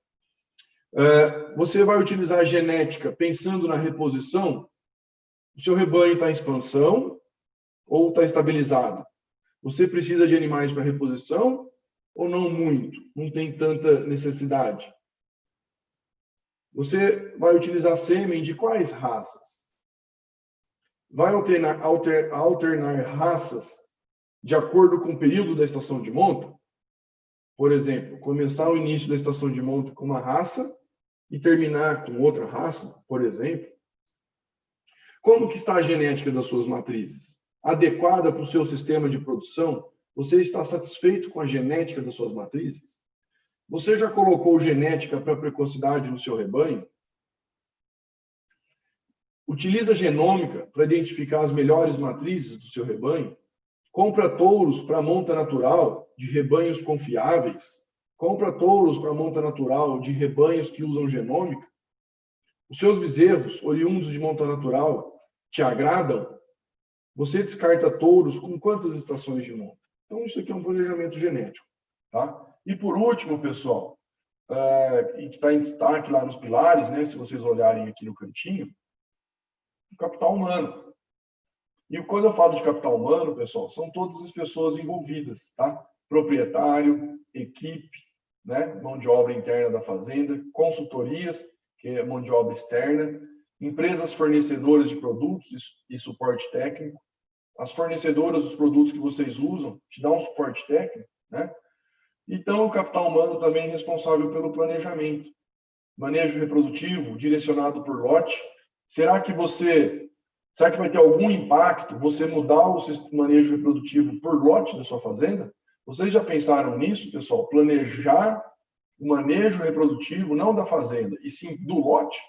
Você vai utilizar a genética pensando na reposição? O seu rebanho está em expansão ou está estabilizado? Você precisa de animais para reposição ou não muito? Não tem tanta necessidade? Você vai utilizar sêmen de quais raças? Vai alternar raças de acordo com o período da estação de monta? Por exemplo, começar o início da estação de monta com uma raça e terminar com outra raça, por exemplo. Como que está a genética das suas matrizes? Adequada para o seu sistema de produção? Você está satisfeito com a genética das suas matrizes? Você já colocou genética para precocidade no seu rebanho? Utiliza genômica para identificar as melhores matrizes do seu rebanho? Compra touros para monta natural de rebanhos confiáveis? Compra touros para monta natural de rebanhos que usam genômica? Os seus bezerros, oriundos de monta natural, te agradam? Você descarta touros com quantas estações de monta? Então, isso aqui é um planejamento genético. Tá? E por último, pessoal, que está em destaque lá nos pilares, né, se vocês olharem aqui no cantinho, o capital humano. E quando eu falo de capital humano, pessoal, são todas as pessoas envolvidas, tá? Proprietário, equipe, né, mão de obra interna da fazenda, consultorias, que é mão de obra externa, empresas fornecedoras de produtos e suporte técnico, as fornecedoras dos produtos que vocês usam te dão um suporte técnico, né? Então, o capital humano também é responsável pelo planejamento. Manejo reprodutivo, direcionado por lote. Será que vai ter algum impacto você mudar o manejo reprodutivo por lote da sua fazenda? Vocês já pensaram nisso, pessoal? Planejar o manejo reprodutivo, não da fazenda, e sim do lote?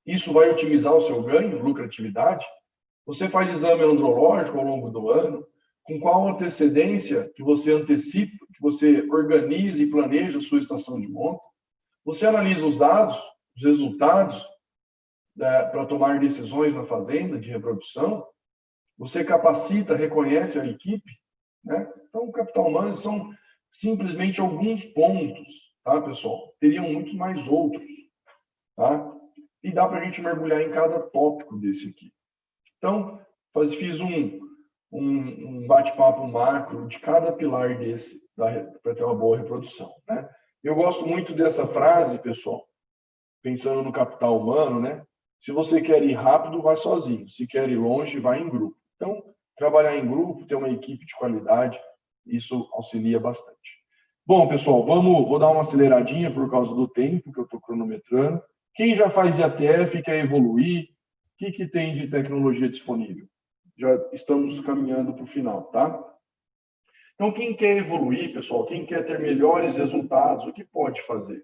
Isso vai otimizar o seu ganho, lucratividade? Você faz exame andrológico ao longo do ano? Com qual antecedência que você antecipa, que você organiza e planeja a sua estação de monta? Você analisa os dados, os resultados, para tomar decisões na fazenda de reprodução? Você capacita, reconhece a equipe? Né? Então, o capital humano são simplesmente alguns pontos, tá, pessoal? Teriam muito mais outros, tá? E dá para a gente mergulhar em cada tópico desse aqui. Então, fiz um bate-papo macro de cada pilar desse para ter uma boa reprodução, né? Eu gosto muito dessa frase, pessoal, pensando no capital humano, né? Se você quer ir rápido, vai sozinho. Se quer ir longe, vai em grupo. Então, trabalhar em grupo, ter uma equipe de qualidade, isso auxilia bastante. Bom, pessoal, vou dar uma aceleradinha por causa do tempo que eu estou cronometrando. Quem já faz IATF e quer evoluir, o que tem de tecnologia disponível? Já estamos caminhando para o final, tá? Então, quem quer evoluir, pessoal, quem quer ter melhores resultados, o que pode fazer?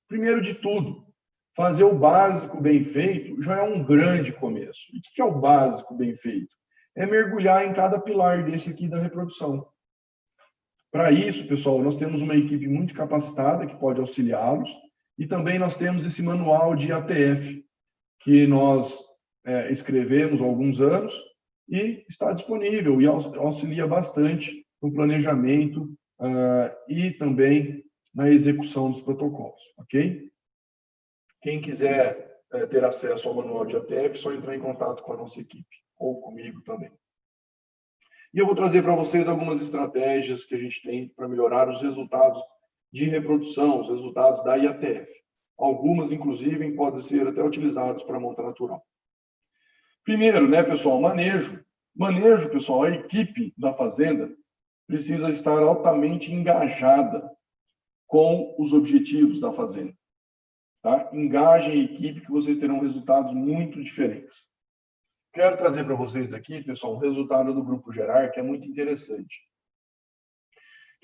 Primeiro de tudo, fazer o básico bem feito já é um grande começo. E o que é o básico bem feito? É mergulhar em cada pilar desse aqui da reprodução. Para isso, pessoal, nós temos uma equipe muito capacitada que pode auxiliá-los e também nós temos esse manual de ATF que nós escrevemos há alguns anos e está disponível e auxilia bastante no planejamento e também na execução dos protocolos, ok? Quem quiser ter acesso ao manual de ATF, é só entrar em contato com a nossa equipe ou comigo também. E eu vou trazer para vocês algumas estratégias que a gente tem para melhorar os resultados de reprodução, os resultados da IATF. Algumas, inclusive, podem ser até utilizadas para a monta natural. Primeiro, né, pessoal, manejo. Manejo, pessoal, a equipe da fazenda precisa estar altamente engajada com os objetivos da fazenda. Tá? Engajem a equipe que vocês terão resultados muito diferentes. Quero trazer para vocês aqui, pessoal, o resultado do Grupo Gerar, que é muito interessante.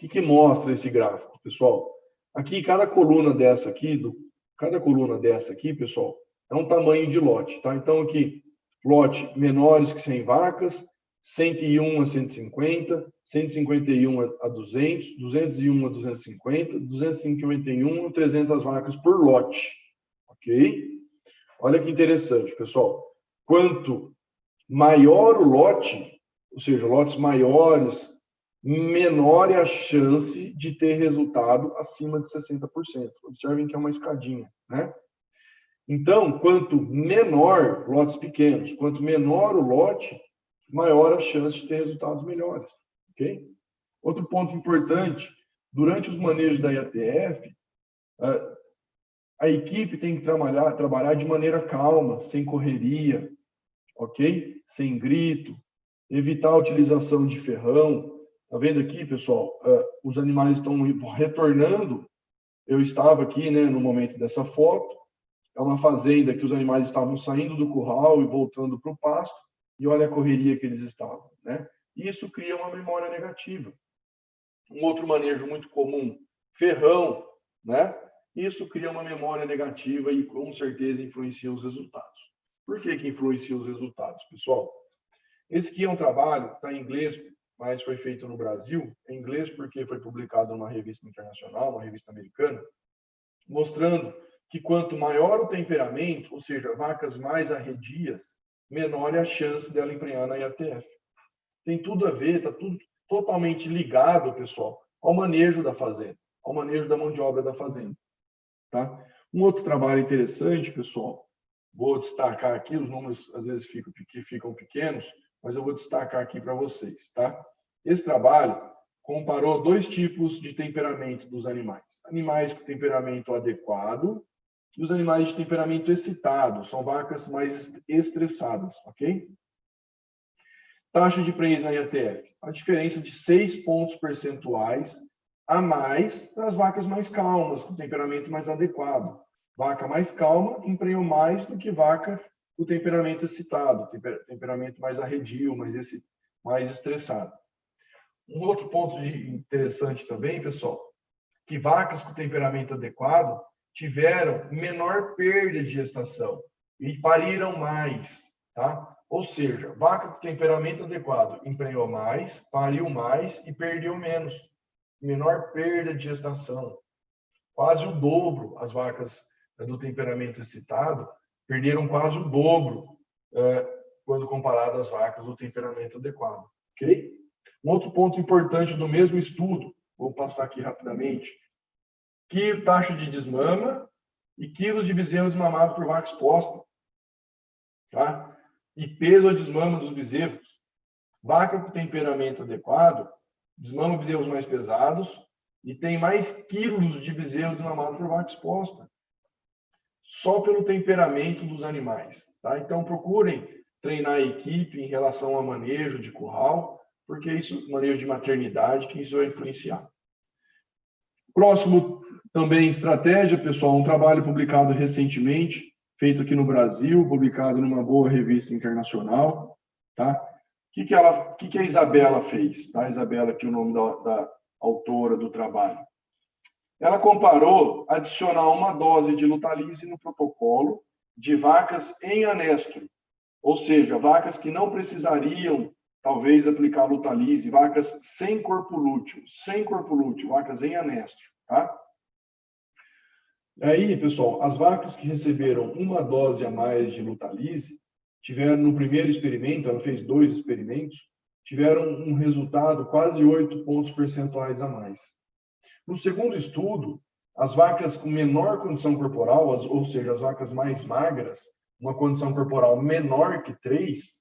O que mostra esse gráfico, pessoal? Aqui, cada coluna dessa aqui, pessoal, é um tamanho de lote, tá? Então, aqui, lote menores que 100 vacas, 101 a 150, 151 a 200, 201 a 250, 251 a 300 vacas por lote, ok? Olha que interessante, pessoal. Quanto maior o lote, ou seja, lotes maiores, menor é a chance de ter resultado acima de 60%. Observem que é uma escadinha, né? Então, quanto menor, lotes pequenos, quanto menor o lote, maior a chance de ter resultados melhores, ok? Outro ponto importante, durante os manejos da IATF, a equipe tem que trabalhar de maneira calma, sem correria, ok? Sem grito, evitar a utilização de ferrão. Tá vendo aqui, pessoal? Os animais estão retornando. Eu estava aqui, né, no momento dessa foto. É uma fazenda que os animais estavam saindo do curral e voltando para o pasto. E olha a correria que eles estavam, né? Isso cria uma memória negativa. Um outro manejo muito comum, ferrão, né? Isso cria uma memória negativa e com certeza influencia os resultados. Por que influencia os resultados, pessoal? Esse aqui é um trabalho, está em inglês, mas foi feito no Brasil. É em inglês porque foi publicado numa revista internacional, uma revista americana, mostrando que quanto maior o temperamento, ou seja, vacas mais arredias, menor é a chance dela emprenhar na IATF. Tem tudo a ver, está tudo totalmente ligado, pessoal, ao manejo da fazenda, ao manejo da mão de obra da fazenda. Tá? Um outro trabalho interessante, pessoal, vou destacar aqui, os números às vezes ficam pequenos, mas eu vou destacar aqui para vocês. Tá? Esse trabalho comparou dois tipos de temperamento dos animais. Animais com temperamento adequado e os animais de temperamento excitado. São vacas mais estressadas, ok? Taxa de prenhez na IATF. A diferença de 6 pontos percentuais a mais para as vacas mais calmas, com temperamento mais adequado. Vaca mais calma emprenhou mais do que vaca com temperamento excitado, temperamento mais arredio, mais estressado. Um outro ponto interessante também, pessoal, que vacas com temperamento adequado tiveram menor perda de gestação e pariram mais, tá? Ou seja, vaca com temperamento adequado emprenhou mais, pariu mais e perdeu menos. Menor perda de gestação. Quase o dobro, as vacas do temperamento excitado perderam quase o dobro quando comparado às vacas do temperamento adequado. Ok? Um outro ponto importante do mesmo estudo, vou passar aqui rapidamente, que taxa de desmama e quilos de bezerro desmamado por vaca exposta. Tá? e peso a desmama dos bezerros. Vaca com temperamento adequado desmama bezerros mais pesados e tem mais quilos de bezerro desmamado por vaca exposta, só pelo temperamento dos animais. Tá? Então, procurem treinar a equipe em relação a manejo de curral, porque isso, manejo de maternidade, que isso vai influenciar. Próximo também estratégia, pessoal, um trabalho publicado recentemente, feito aqui no Brasil, publicado numa boa revista internacional, tá? O que a Isabela fez? Tá? A Isabela, aqui é o nome da autora do trabalho. Ela comparou adicionar uma dose de Lutalize no protocolo de vacas em anestro, ou seja, vacas que não precisariam, talvez, aplicar Lutalize, vacas sem corpo lúteo, vacas em anestro, tá? Aí, pessoal, as vacas que receberam uma dose a mais de Lutalize, tiveram no primeiro experimento, ela fez 2 experimentos, tiveram um resultado quase 8 pontos percentuais a mais. No segundo estudo, as vacas com menor condição corporal, ou seja, as vacas mais magras, uma condição corporal menor que 3,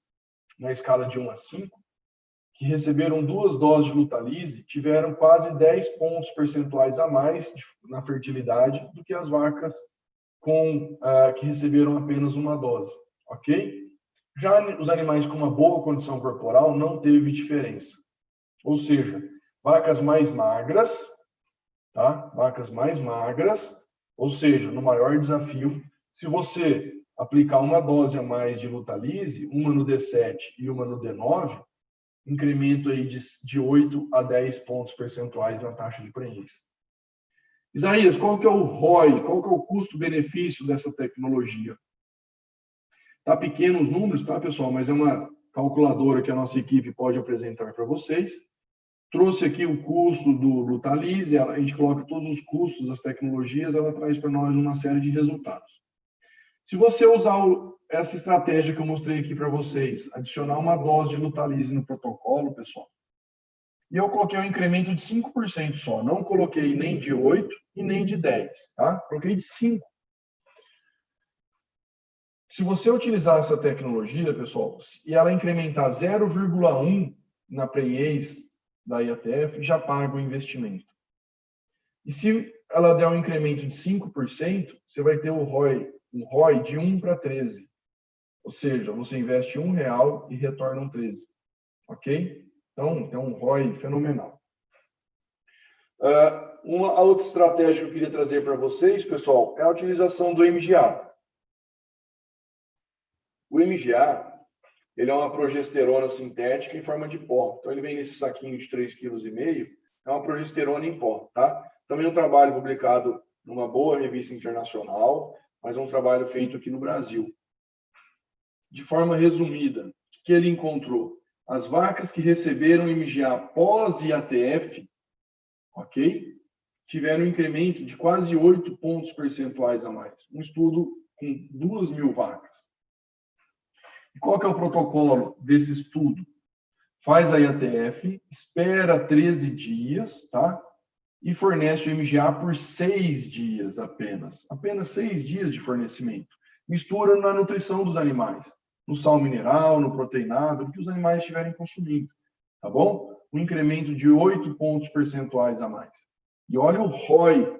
na escala de 1 a 5, que receberam 2 doses de Lutalize, tiveram quase 10 pontos percentuais a mais na fertilidade do que as vacas que receberam apenas uma dose, ok? Já os animais com uma boa condição corporal não teve diferença. Ou seja, vacas mais magras, tá? Vacas mais magras, ou seja, no maior desafio, se você aplicar uma dose a mais de Lutalize, uma no D7 e uma no D9, incremento aí de 8 a 10 pontos percentuais na taxa de prenhez. Isaías, qual que é o ROI? Qual que é o custo-benefício dessa tecnologia? Tá pequeno os números, tá, pessoal? Mas é uma calculadora que a nossa equipe pode apresentar para vocês. Trouxe aqui o custo do Lutalize, a gente coloca todos os custos das tecnologias, ela traz para nós uma série de resultados. Se você usar essa estratégia que eu mostrei aqui para vocês, adicionar uma dose de Lutalize no protocolo, pessoal, e eu coloquei um incremento de 5% só, não coloquei nem de 8 e nem de 10, tá? Coloquei de 5. Se você utilizar essa tecnologia, pessoal, e ela incrementar 0,1 na prenhez da IATF, já paga o investimento. E se ela der um incremento de 5%, você vai ter um ROI de 1 para 13. Ou seja, você investe R$1 e retorna 13. Ok? Então, tem um ROI fenomenal. A outra estratégia que eu queria trazer para vocês, pessoal, é a utilização do MGA. O MGA, ele é uma progesterona sintética em forma de pó. Então, ele vem nesse saquinho de 3,5 kg, é uma progesterona em pó, tá? Também um trabalho publicado numa boa revista internacional, mas é um trabalho feito aqui no Brasil. De forma resumida, o que ele encontrou? As vacas que receberam MGA pós-IATF, ok? Tiveram um incremento de quase 8 pontos percentuais a mais. Um estudo com 2.000 vacas. E qual que é o protocolo desse estudo? Faz a IATF, espera 13 dias, tá? E fornece o MGA por 6 dias apenas. Apenas 6 dias de fornecimento. Mistura na nutrição dos animais. No sal mineral, no proteinado, o que os animais estiverem consumindo. Tá bom? Um incremento de 8 pontos percentuais a mais. E olha o ROI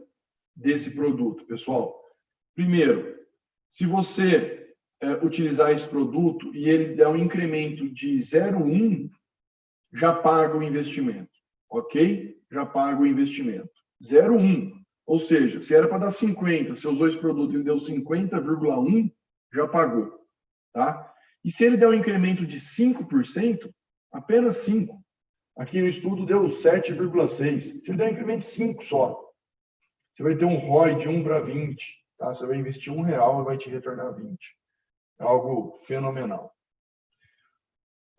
desse produto, pessoal. Primeiro, se você utilizar esse produto e ele der um incremento de 0,1, já paga o investimento, ok? Já paga o investimento. 0,1, ou seja, se era para dar 50, você usou esse produto e ele deu 50,1, já pagou, tá? E se ele der um incremento de 5%, apenas 5, aqui no estudo deu 7,6, se ele der um incremento de 5 só, você vai ter um ROI de 1 para 20, tá? Você vai investir R$1 e vai te retornar 20. É algo fenomenal.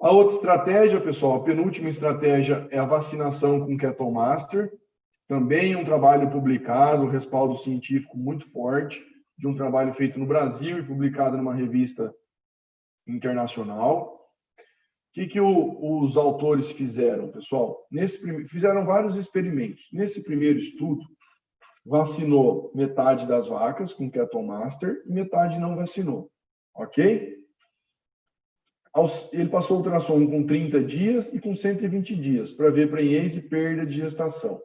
A outra estratégia, pessoal, a penúltima estratégia é a vacinação com Keton Master. Também um trabalho publicado, respaldo científico muito forte, de um trabalho feito no Brasil e publicado numa revista internacional. O que os autores fizeram, pessoal? Fizeram vários experimentos. Nesse primeiro estudo, vacinou metade das vacas com Keton Master e metade não vacinou. Ok? Ele passou o ultrassom com 30 dias e com 120 dias, para ver prenhez e perda de gestação.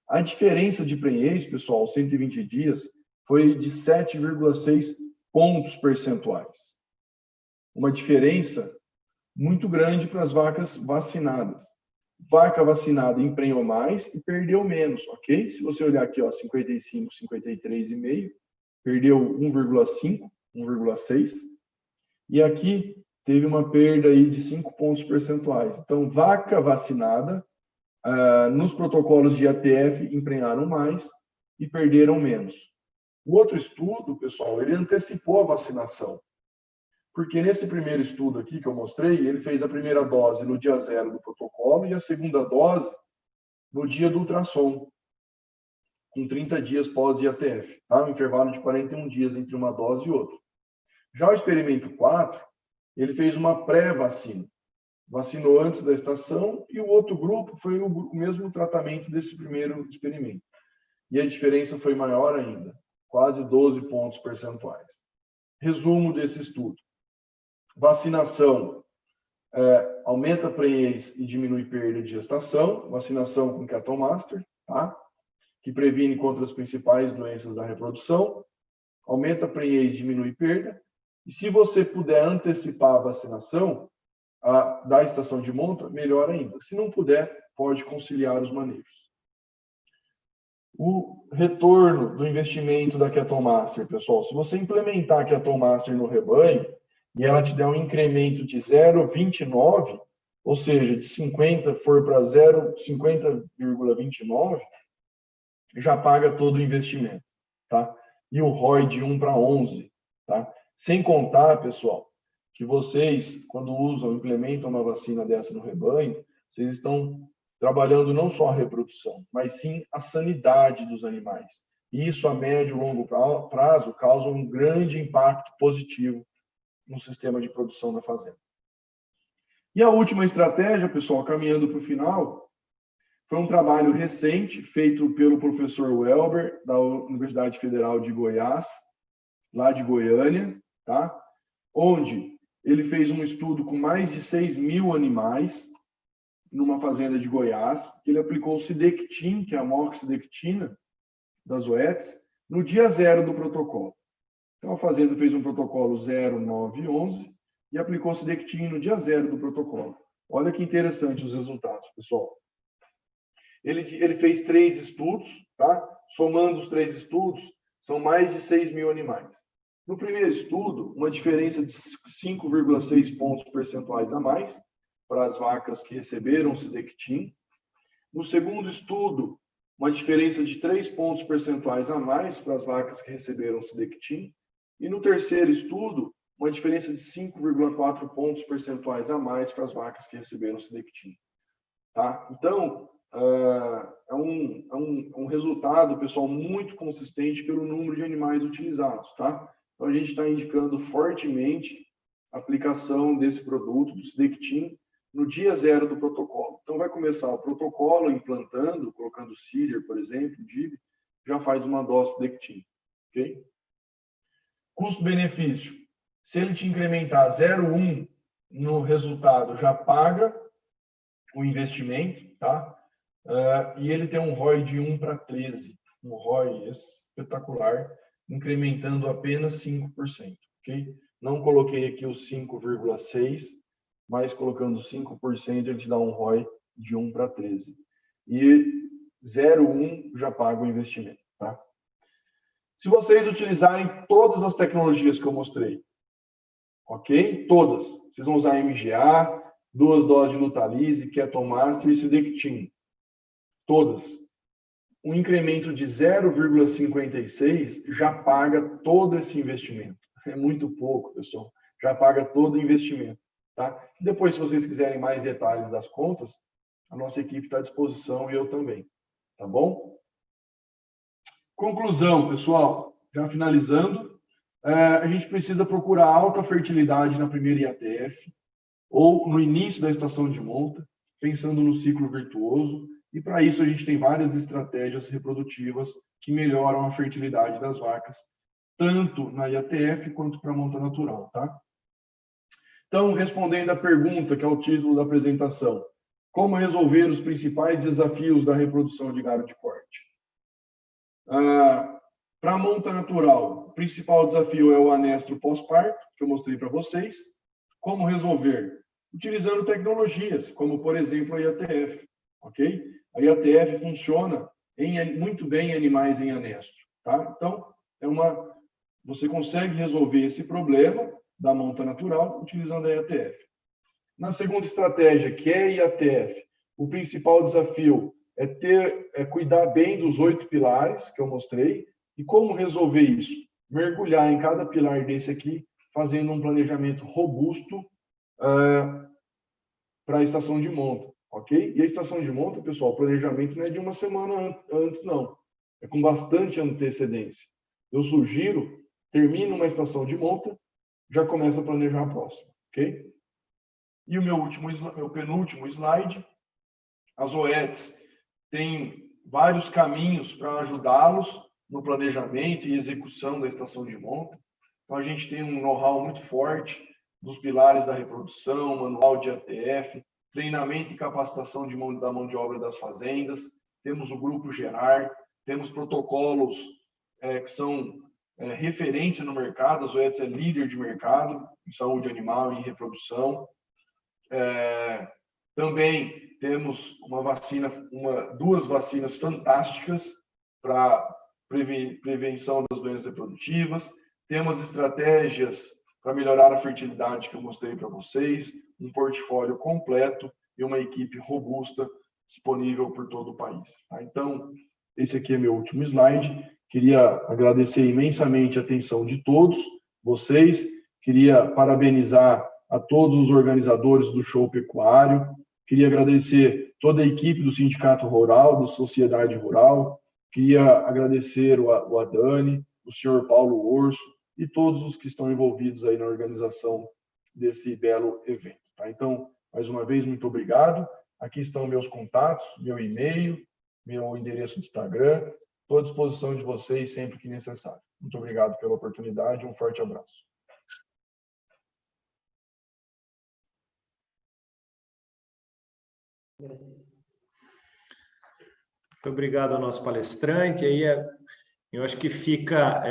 A diferença de prenhez, pessoal, 120 dias, foi de 7,6 pontos percentuais. Uma diferença muito grande para as vacas vacinadas. Vaca vacinada emprenhou mais e perdeu menos, ok? Se você olhar aqui, ó, 55, 53,5, perdeu 1,5, 1,6. E aqui teve uma perda aí de 5 pontos percentuais. Então, vaca vacinada, nos protocolos de ATF, emprenharam mais e perderam menos. O outro estudo, pessoal, ele antecipou a vacinação. Porque nesse primeiro estudo aqui que eu mostrei, ele fez a primeira dose no dia 0 do protocolo e a segunda dose no dia do ultrassom, com 30 dias pós-IATF, tá? Um intervalo de 41 dias entre uma dose e outra. Já o experimento 4, ele fez uma pré-vacina. Vacinou antes da estação e o outro grupo foi o mesmo tratamento desse primeiro experimento. E a diferença foi maior ainda, quase 12 pontos percentuais. Resumo desse estudo. Vacinação aumenta prenhez e diminui perda de gestação. Vacinação com Cattle Master, tá? Que previne contra as principais doenças da reprodução. Aumenta prenhez e diminui perda. E se você puder antecipar a vacinação da estação de monta, melhor ainda. Se não puder, pode conciliar os manejos. O retorno do investimento da Cattle Master, pessoal, se você implementar a Cattle Master no rebanho e ela te der um incremento de 0,29, ou seja, de 50 for para 50,29, já paga todo o investimento, tá? E o ROI de 1 para 11, tá? Sem contar, pessoal, que vocês, quando implementam uma vacina dessa no rebanho, vocês estão trabalhando não só a reprodução, mas sim a sanidade dos animais. E isso, a médio e longo prazo, causa um grande impacto positivo no sistema de produção da fazenda. E a última estratégia, pessoal, caminhando para o final, foi um trabalho recente feito pelo professor Welber, da Universidade Federal de Goiás, lá de Goiânia, tá? Onde ele fez um estudo com mais de 6.000 animais numa fazenda de Goiás, que ele aplicou o Sidectin, que é a amoxicilina das OETs, no dia 0 do protocolo. Então, a fazenda fez um protocolo 0, 9 e 11 e aplicou o Sidectin no dia 0 do protocolo. Olha que interessante os resultados, pessoal. Ele fez 3 estudos, tá? Somando os 3 estudos, são mais de 6.000 animais. No primeiro estudo, uma diferença de 5,6 pontos percentuais a mais para as vacas que receberam Sidectin. No segundo estudo, uma diferença de 3 pontos percentuais a mais para as vacas que receberam Sidectin. E no terceiro estudo, uma diferença de 5,4 pontos percentuais a mais para as vacas que receberam Sidectin. Tá? Então, é um resultado, pessoal, muito consistente pelo número de animais utilizados. Tá? Então, a gente está indicando fortemente a aplicação desse produto, do Sidectin, no dia 0 do protocolo. Então, vai começar o protocolo implantando, colocando Cider, por exemplo, DIB, já faz uma dose de Sidectin. Ok? Custo-benefício. Se ele te incrementar 0,1 no resultado, já paga o investimento, tá? E ele tem um ROI de 1 para 13. Um ROI espetacular, incrementando apenas 5%. Ok? Não coloquei aqui os 5,6%, mas colocando 5%, ele te dá um ROI de 1 para 13. E 0,1 já paga o investimento. Tá? Se vocês utilizarem todas as tecnologias que eu mostrei, ok? Todas. Vocês vão usar MGA, 2 doses de Lutalize, Cattle Master e Sidectin. Todas. Um incremento de 0,56 já paga todo esse investimento. É muito pouco, pessoal. Já paga todo o investimento. Tá? Depois, se vocês quiserem mais detalhes das contas, a nossa equipe está à disposição e eu também. Tá bom? Conclusão, pessoal. Já finalizando, a gente precisa procurar alta fertilidade na primeira IATF ou no início da estação de monta, pensando no ciclo virtuoso. E, para isso, a gente tem várias estratégias reprodutivas que melhoram a fertilidade das vacas, tanto na IATF quanto para a monta natural. Tá? Então, respondendo à pergunta, que é o título da apresentação, como resolver os principais desafios da reprodução de gado de corte? Para a monta natural, o principal desafio é o anestro pós-parto, que eu mostrei para vocês. Como resolver? Utilizando tecnologias, como, por exemplo, a IATF. Ok? A IATF funciona muito bem em animais em anestro. Tá? Então, você consegue resolver esse problema da monta natural utilizando a IATF. Na segunda estratégia, que é a IATF, o principal desafio é cuidar bem dos 8 pilares que eu mostrei. E como resolver isso? Mergulhar em cada pilar desse aqui, fazendo um planejamento robusto para a estação de monta, ok? E a estação de monta, pessoal, o planejamento não é de uma semana antes, não. É com bastante antecedência. Eu sugiro, termina uma estação de monta, já começa a planejar a próxima, ok? E o meu penúltimo slide, as OETs têm vários caminhos para ajudá-los no planejamento e execução da estação de monta. Então, a gente tem um know-how muito forte dos pilares da reprodução, manual de ATF, treinamento e capacitação da mão de obra das fazendas, temos o grupo Gerar, temos protocolos que são referência no mercado, a OETS é líder de mercado em saúde animal e em reprodução. Também temos duas vacinas fantásticas para prevenção das doenças reprodutivas. Temos estratégias para melhorar a fertilidade que eu mostrei para vocês, um portfólio completo e uma equipe robusta disponível por todo o país. Tá? Então, esse aqui é meu último slide. Queria agradecer imensamente a atenção de todos vocês. Queria parabenizar a todos os organizadores do show pecuário. Queria agradecer toda a equipe do Sindicato Rural, da Sociedade Rural. Queria agradecer o Adani, o senhor Paulo Urso e todos os que estão envolvidos aí na organização desse belo evento. Tá? Então, mais uma vez, muito obrigado. Aqui estão meus contatos, meu e-mail, meu endereço de Instagram. Estou à disposição de vocês sempre que necessário. Muito obrigado pela oportunidade. Um forte abraço. Muito obrigado ao nosso palestrante. Aí eu acho que fica,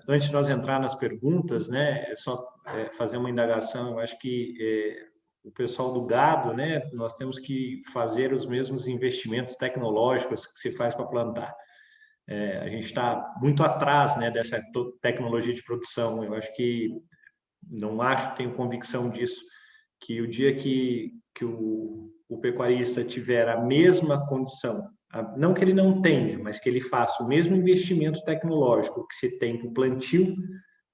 antes de nós entrar nas perguntas, né, é só fazer uma indagação. Eu acho que o pessoal do gado, né, nós temos que fazer os mesmos investimentos tecnológicos que se faz para plantar. A gente está muito atrás, né, dessa tecnologia de produção. Eu acho que, tenho convicção disso, que o dia que o pecuarista tiver a mesma condição, não que ele não tenha, mas que ele faça o mesmo investimento tecnológico que se tem para o plantio,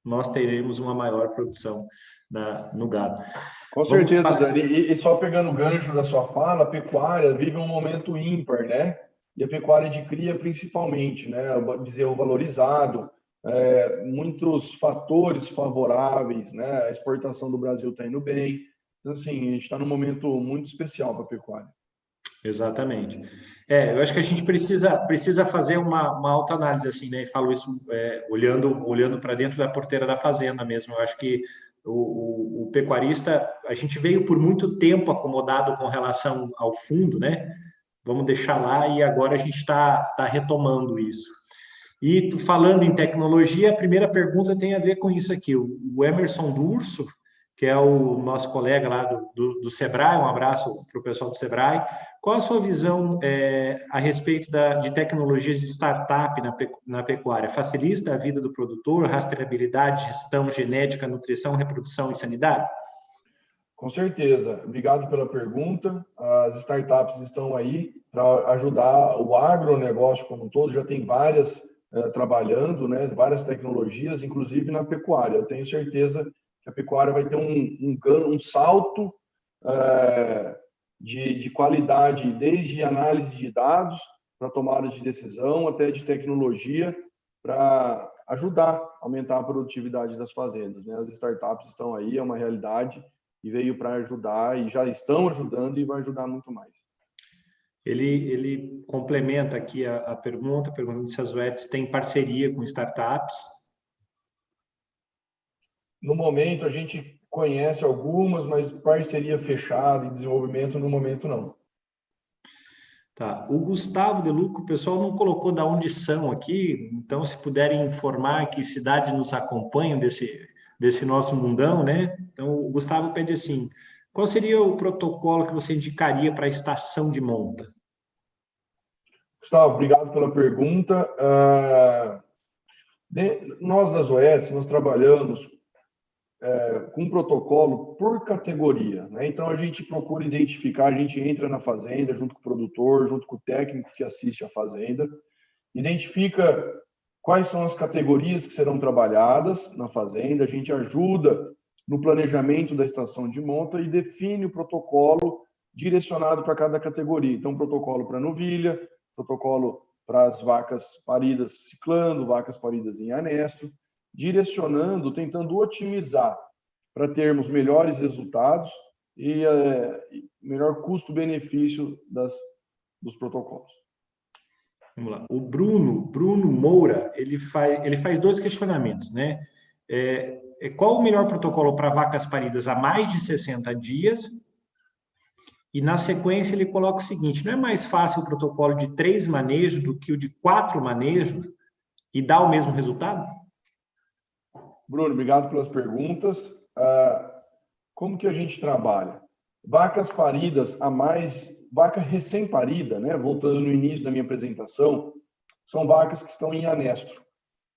nós teremos uma maior produção no gado. Com certeza, Dani. E só pegando o gancho da sua fala, a pecuária vive um momento ímpar, né? E a pecuária de cria principalmente, né? Bezerro valorizado, muitos fatores favoráveis, né? A exportação do Brasil está indo bem. Então, assim, a gente está num momento muito especial para a pecuária. Exatamente. Eu acho que a gente precisa fazer uma autoanálise, assim, né? E falo isso olhando para dentro da porteira da fazenda mesmo. Eu acho que o pecuarista, a gente veio por muito tempo acomodado com relação ao fundo, né? Vamos deixar lá e agora a gente está retomando isso. E falando em tecnologia, a primeira pergunta tem a ver com isso aqui. O Emerson Durso, que é o nosso colega lá do Sebrae, um abraço para o pessoal do Sebrae. Qual a sua visão a respeito de tecnologias de startup na pecuária? Facilita a vida do produtor, rastreabilidade, gestão, genética, nutrição, reprodução e sanidade? Com certeza. Obrigado pela pergunta. As startups estão aí para ajudar o agronegócio como um todo. Já tem várias trabalhando, né? Várias tecnologias, inclusive na pecuária. Eu tenho certeza que a pecuária vai ter um salto de qualidade, desde análise de dados para tomada de decisão, até de tecnologia, para ajudar a aumentar a produtividade das fazendas, né? As startups estão aí, é uma realidade, e veio para ajudar, e já estão ajudando, e vai ajudar muito mais. Ele complementa aqui a pergunta, perguntando se as OETs têm parceria com startups. No momento, a gente conhece algumas, mas parceria fechada e desenvolvimento no momento não. Tá. O Gustavo Deluca, o pessoal não colocou da onde são aqui, então se puderem informar que cidade nos acompanham desse nosso mundão, né? Então o Gustavo pede assim, qual seria o protocolo que você indicaria para a estação de monta? Gustavo, obrigado pela pergunta. Nós das OETs, nós trabalhamos com protocolo por categoria, né? Então a gente procura identificar, a gente entra na fazenda junto com o produtor, junto com o técnico que assiste a fazenda, identifica quais são as categorias que serão trabalhadas na fazenda, a gente ajuda no planejamento da estação de monta e define o protocolo direcionado para cada categoria. Então, protocolo para novilha, protocolo para as vacas paridas ciclando, vacas paridas em anestro, direcionando, tentando otimizar para termos melhores resultados e melhor custo-benefício dos protocolos. Vamos lá. O Bruno Moura, ele faz dois questionamentos, né? Qual o melhor protocolo para vacas paridas há mais de 60 dias? E na sequência ele coloca o seguinte, não é mais fácil o protocolo de 3 manejos do que o de 4 manejos e dá o mesmo resultado? Bruno, obrigado pelas perguntas. Como que a gente trabalha? Vacas paridas a mais, vaca recém-parida, né? Voltando no início da minha apresentação, são vacas que estão em anestro.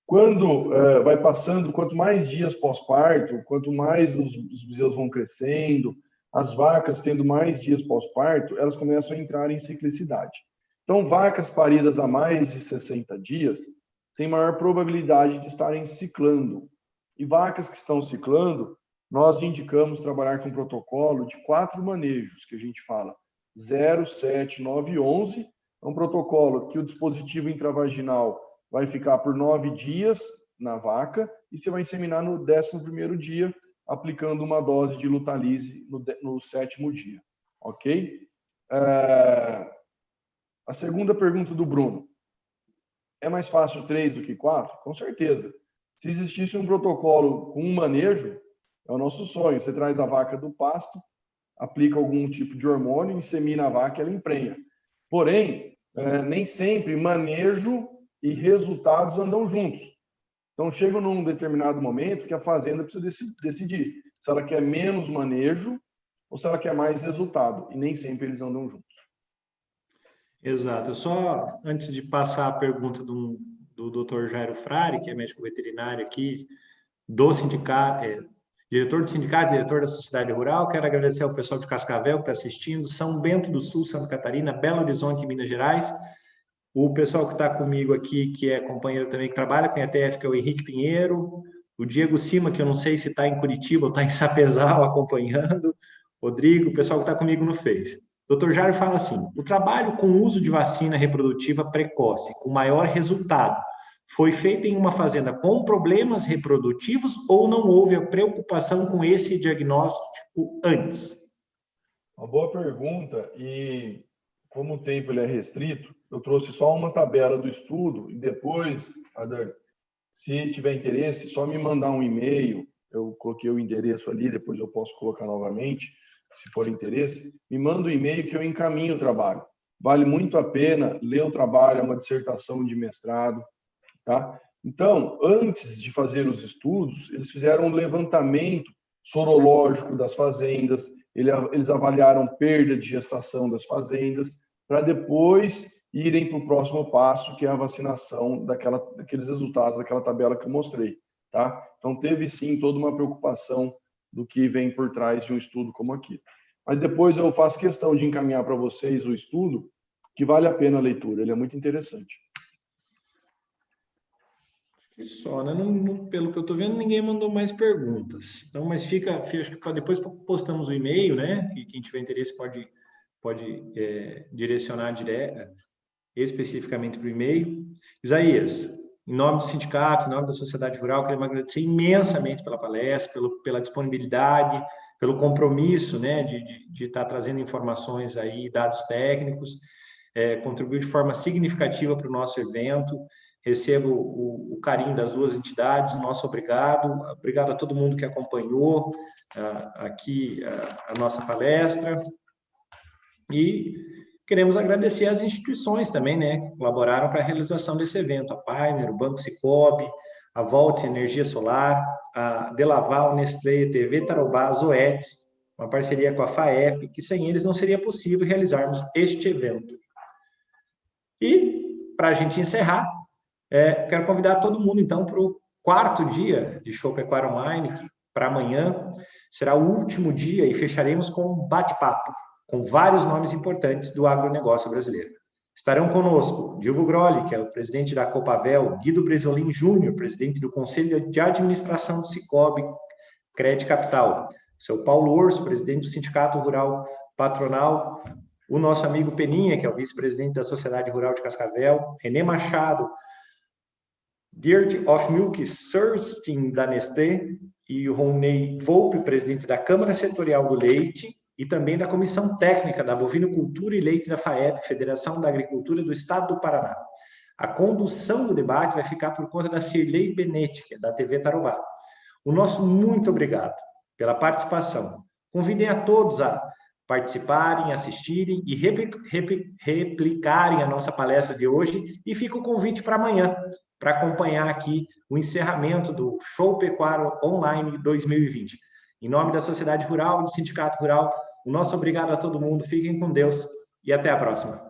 Quando vai passando, quanto mais dias pós-parto, quanto mais os bezerros vão crescendo, as vacas tendo mais dias pós-parto, elas começam a entrar em ciclicidade. Então, vacas paridas a mais de 60 dias têm maior probabilidade de estarem ciclando. E vacas que estão ciclando, nós indicamos trabalhar com um protocolo de 4 manejos, que a gente fala 0, 7, 9 e 11. É um protocolo que o dispositivo intravaginal vai ficar por 9 dias na vaca e você vai inseminar no 11º dia, aplicando uma dose de Lutalise no 7º dia, ok? A segunda pergunta do Bruno. É mais fácil 3 do que 4? Com certeza. Se existisse um protocolo com um manejo, é o nosso sonho. Você traz a vaca do pasto, aplica algum tipo de hormônio, insemina a vaca e ela emprenha. Porém, nem sempre manejo e resultados andam juntos. Então, chega num determinado momento que a fazenda precisa decidir se ela quer menos manejo ou se ela quer mais resultado. E nem sempre eles andam juntos. Exato. Eu só, antes de passar a pergunta do Dr. Jairo Frari, que é médico veterinário aqui, do sindicato, diretor do sindicato, diretor da Sociedade Rural, quero agradecer ao pessoal de Cascavel que está assistindo, São Bento do Sul, Santa Catarina, Belo Horizonte, Minas Gerais, o pessoal que está comigo aqui, que é companheiro também, que trabalha com a ETF, que é o Henrique Pinheiro, o Diego Cima, que eu não sei se está em Curitiba ou está em Sapezal acompanhando, Rodrigo, o pessoal que está comigo no Face. Dr. Jairo fala assim, o trabalho com o uso de vacina reprodutiva precoce, com maior resultado, foi feito em uma fazenda com problemas reprodutivos ou não houve a preocupação com esse diagnóstico antes? Uma boa pergunta, e como o tempo ele é restrito, eu trouxe só uma tabela do estudo e depois, Adão, se tiver interesse, só me mandar um e-mail, eu coloquei o endereço ali, depois eu posso colocar novamente, se for interesse, me manda um e-mail que eu encaminho o trabalho. Vale muito a pena ler o trabalho, é uma dissertação de mestrado, tá? Então, antes de fazer os estudos, eles fizeram um levantamento sorológico das fazendas, eles avaliaram perda de gestação das fazendas, para depois irem para o próximo passo, que é a vacinação daqueles resultados daquela tabela que eu mostrei, tá? Então, teve sim toda uma preocupação do que vem por trás de um estudo como aqui. Mas depois eu faço questão de encaminhar para vocês o estudo, que vale a pena a leitura, ele é muito interessante. Só, né? Não, pelo que eu estou vendo, ninguém mandou mais perguntas. Então, mas acho que depois postamos o e-mail, né? E quem tiver interesse pode direcionar especificamente para o e-mail. Isaías, em nome do sindicato, em nome da Sociedade Rural, queremos agradecer imensamente pela palestra, pela disponibilidade, pelo compromisso, né, de estar trazendo informações aí, dados técnicos, contribuiu de forma significativa para o nosso evento. recebo o carinho das duas entidades, o nosso obrigado. Obrigado a todo mundo que acompanhou aqui a nossa palestra. E queremos agradecer às instituições também, né, que colaboraram para a realização desse evento, a Pioneer, o Banco Sicoob, a Volt Energia Solar, a Delaval, Nestlé, TV Tarobá, Zoetis, uma parceria com a FAEP, que sem eles não seria possível realizarmos este evento. E, para a gente encerrar, quero convidar todo mundo, então, para o 4º dia de Show Pecuária Online, para amanhã. Será o último dia e fecharemos com um bate-papo, com vários nomes importantes do agronegócio brasileiro. Estarão conosco Dilvo Grolli, que é o presidente da Copavel, Guido Bresolin Júnior, presidente do Conselho de Administração do Sicoob Crédito Capital, seu Paulo Orso, presidente do Sindicato Rural Patronal, o nosso amigo Peninha, que é o vice-presidente da Sociedade Rural de Cascavel, René Machado, Dirt of Milk Surstin da Nestlé, e o Ronei Volpe, presidente da Câmara Setorial do Leite, e também da Comissão Técnica da Bovinocultura e Leite da FAEP, Federação da Agricultura do Estado do Paraná. A condução do debate vai ficar por conta da Cirlei Benetti, que é da TV Tarobá. O nosso muito obrigado pela participação. Convidem a todos a participarem, assistirem e replicarem a nossa palestra de hoje, e fica o convite para amanhã, para acompanhar aqui o encerramento do Show Pecuário Online 2020. Em nome da Sociedade Rural e do Sindicato Rural, o nosso obrigado a todo mundo. Fiquem com Deus e até a próxima.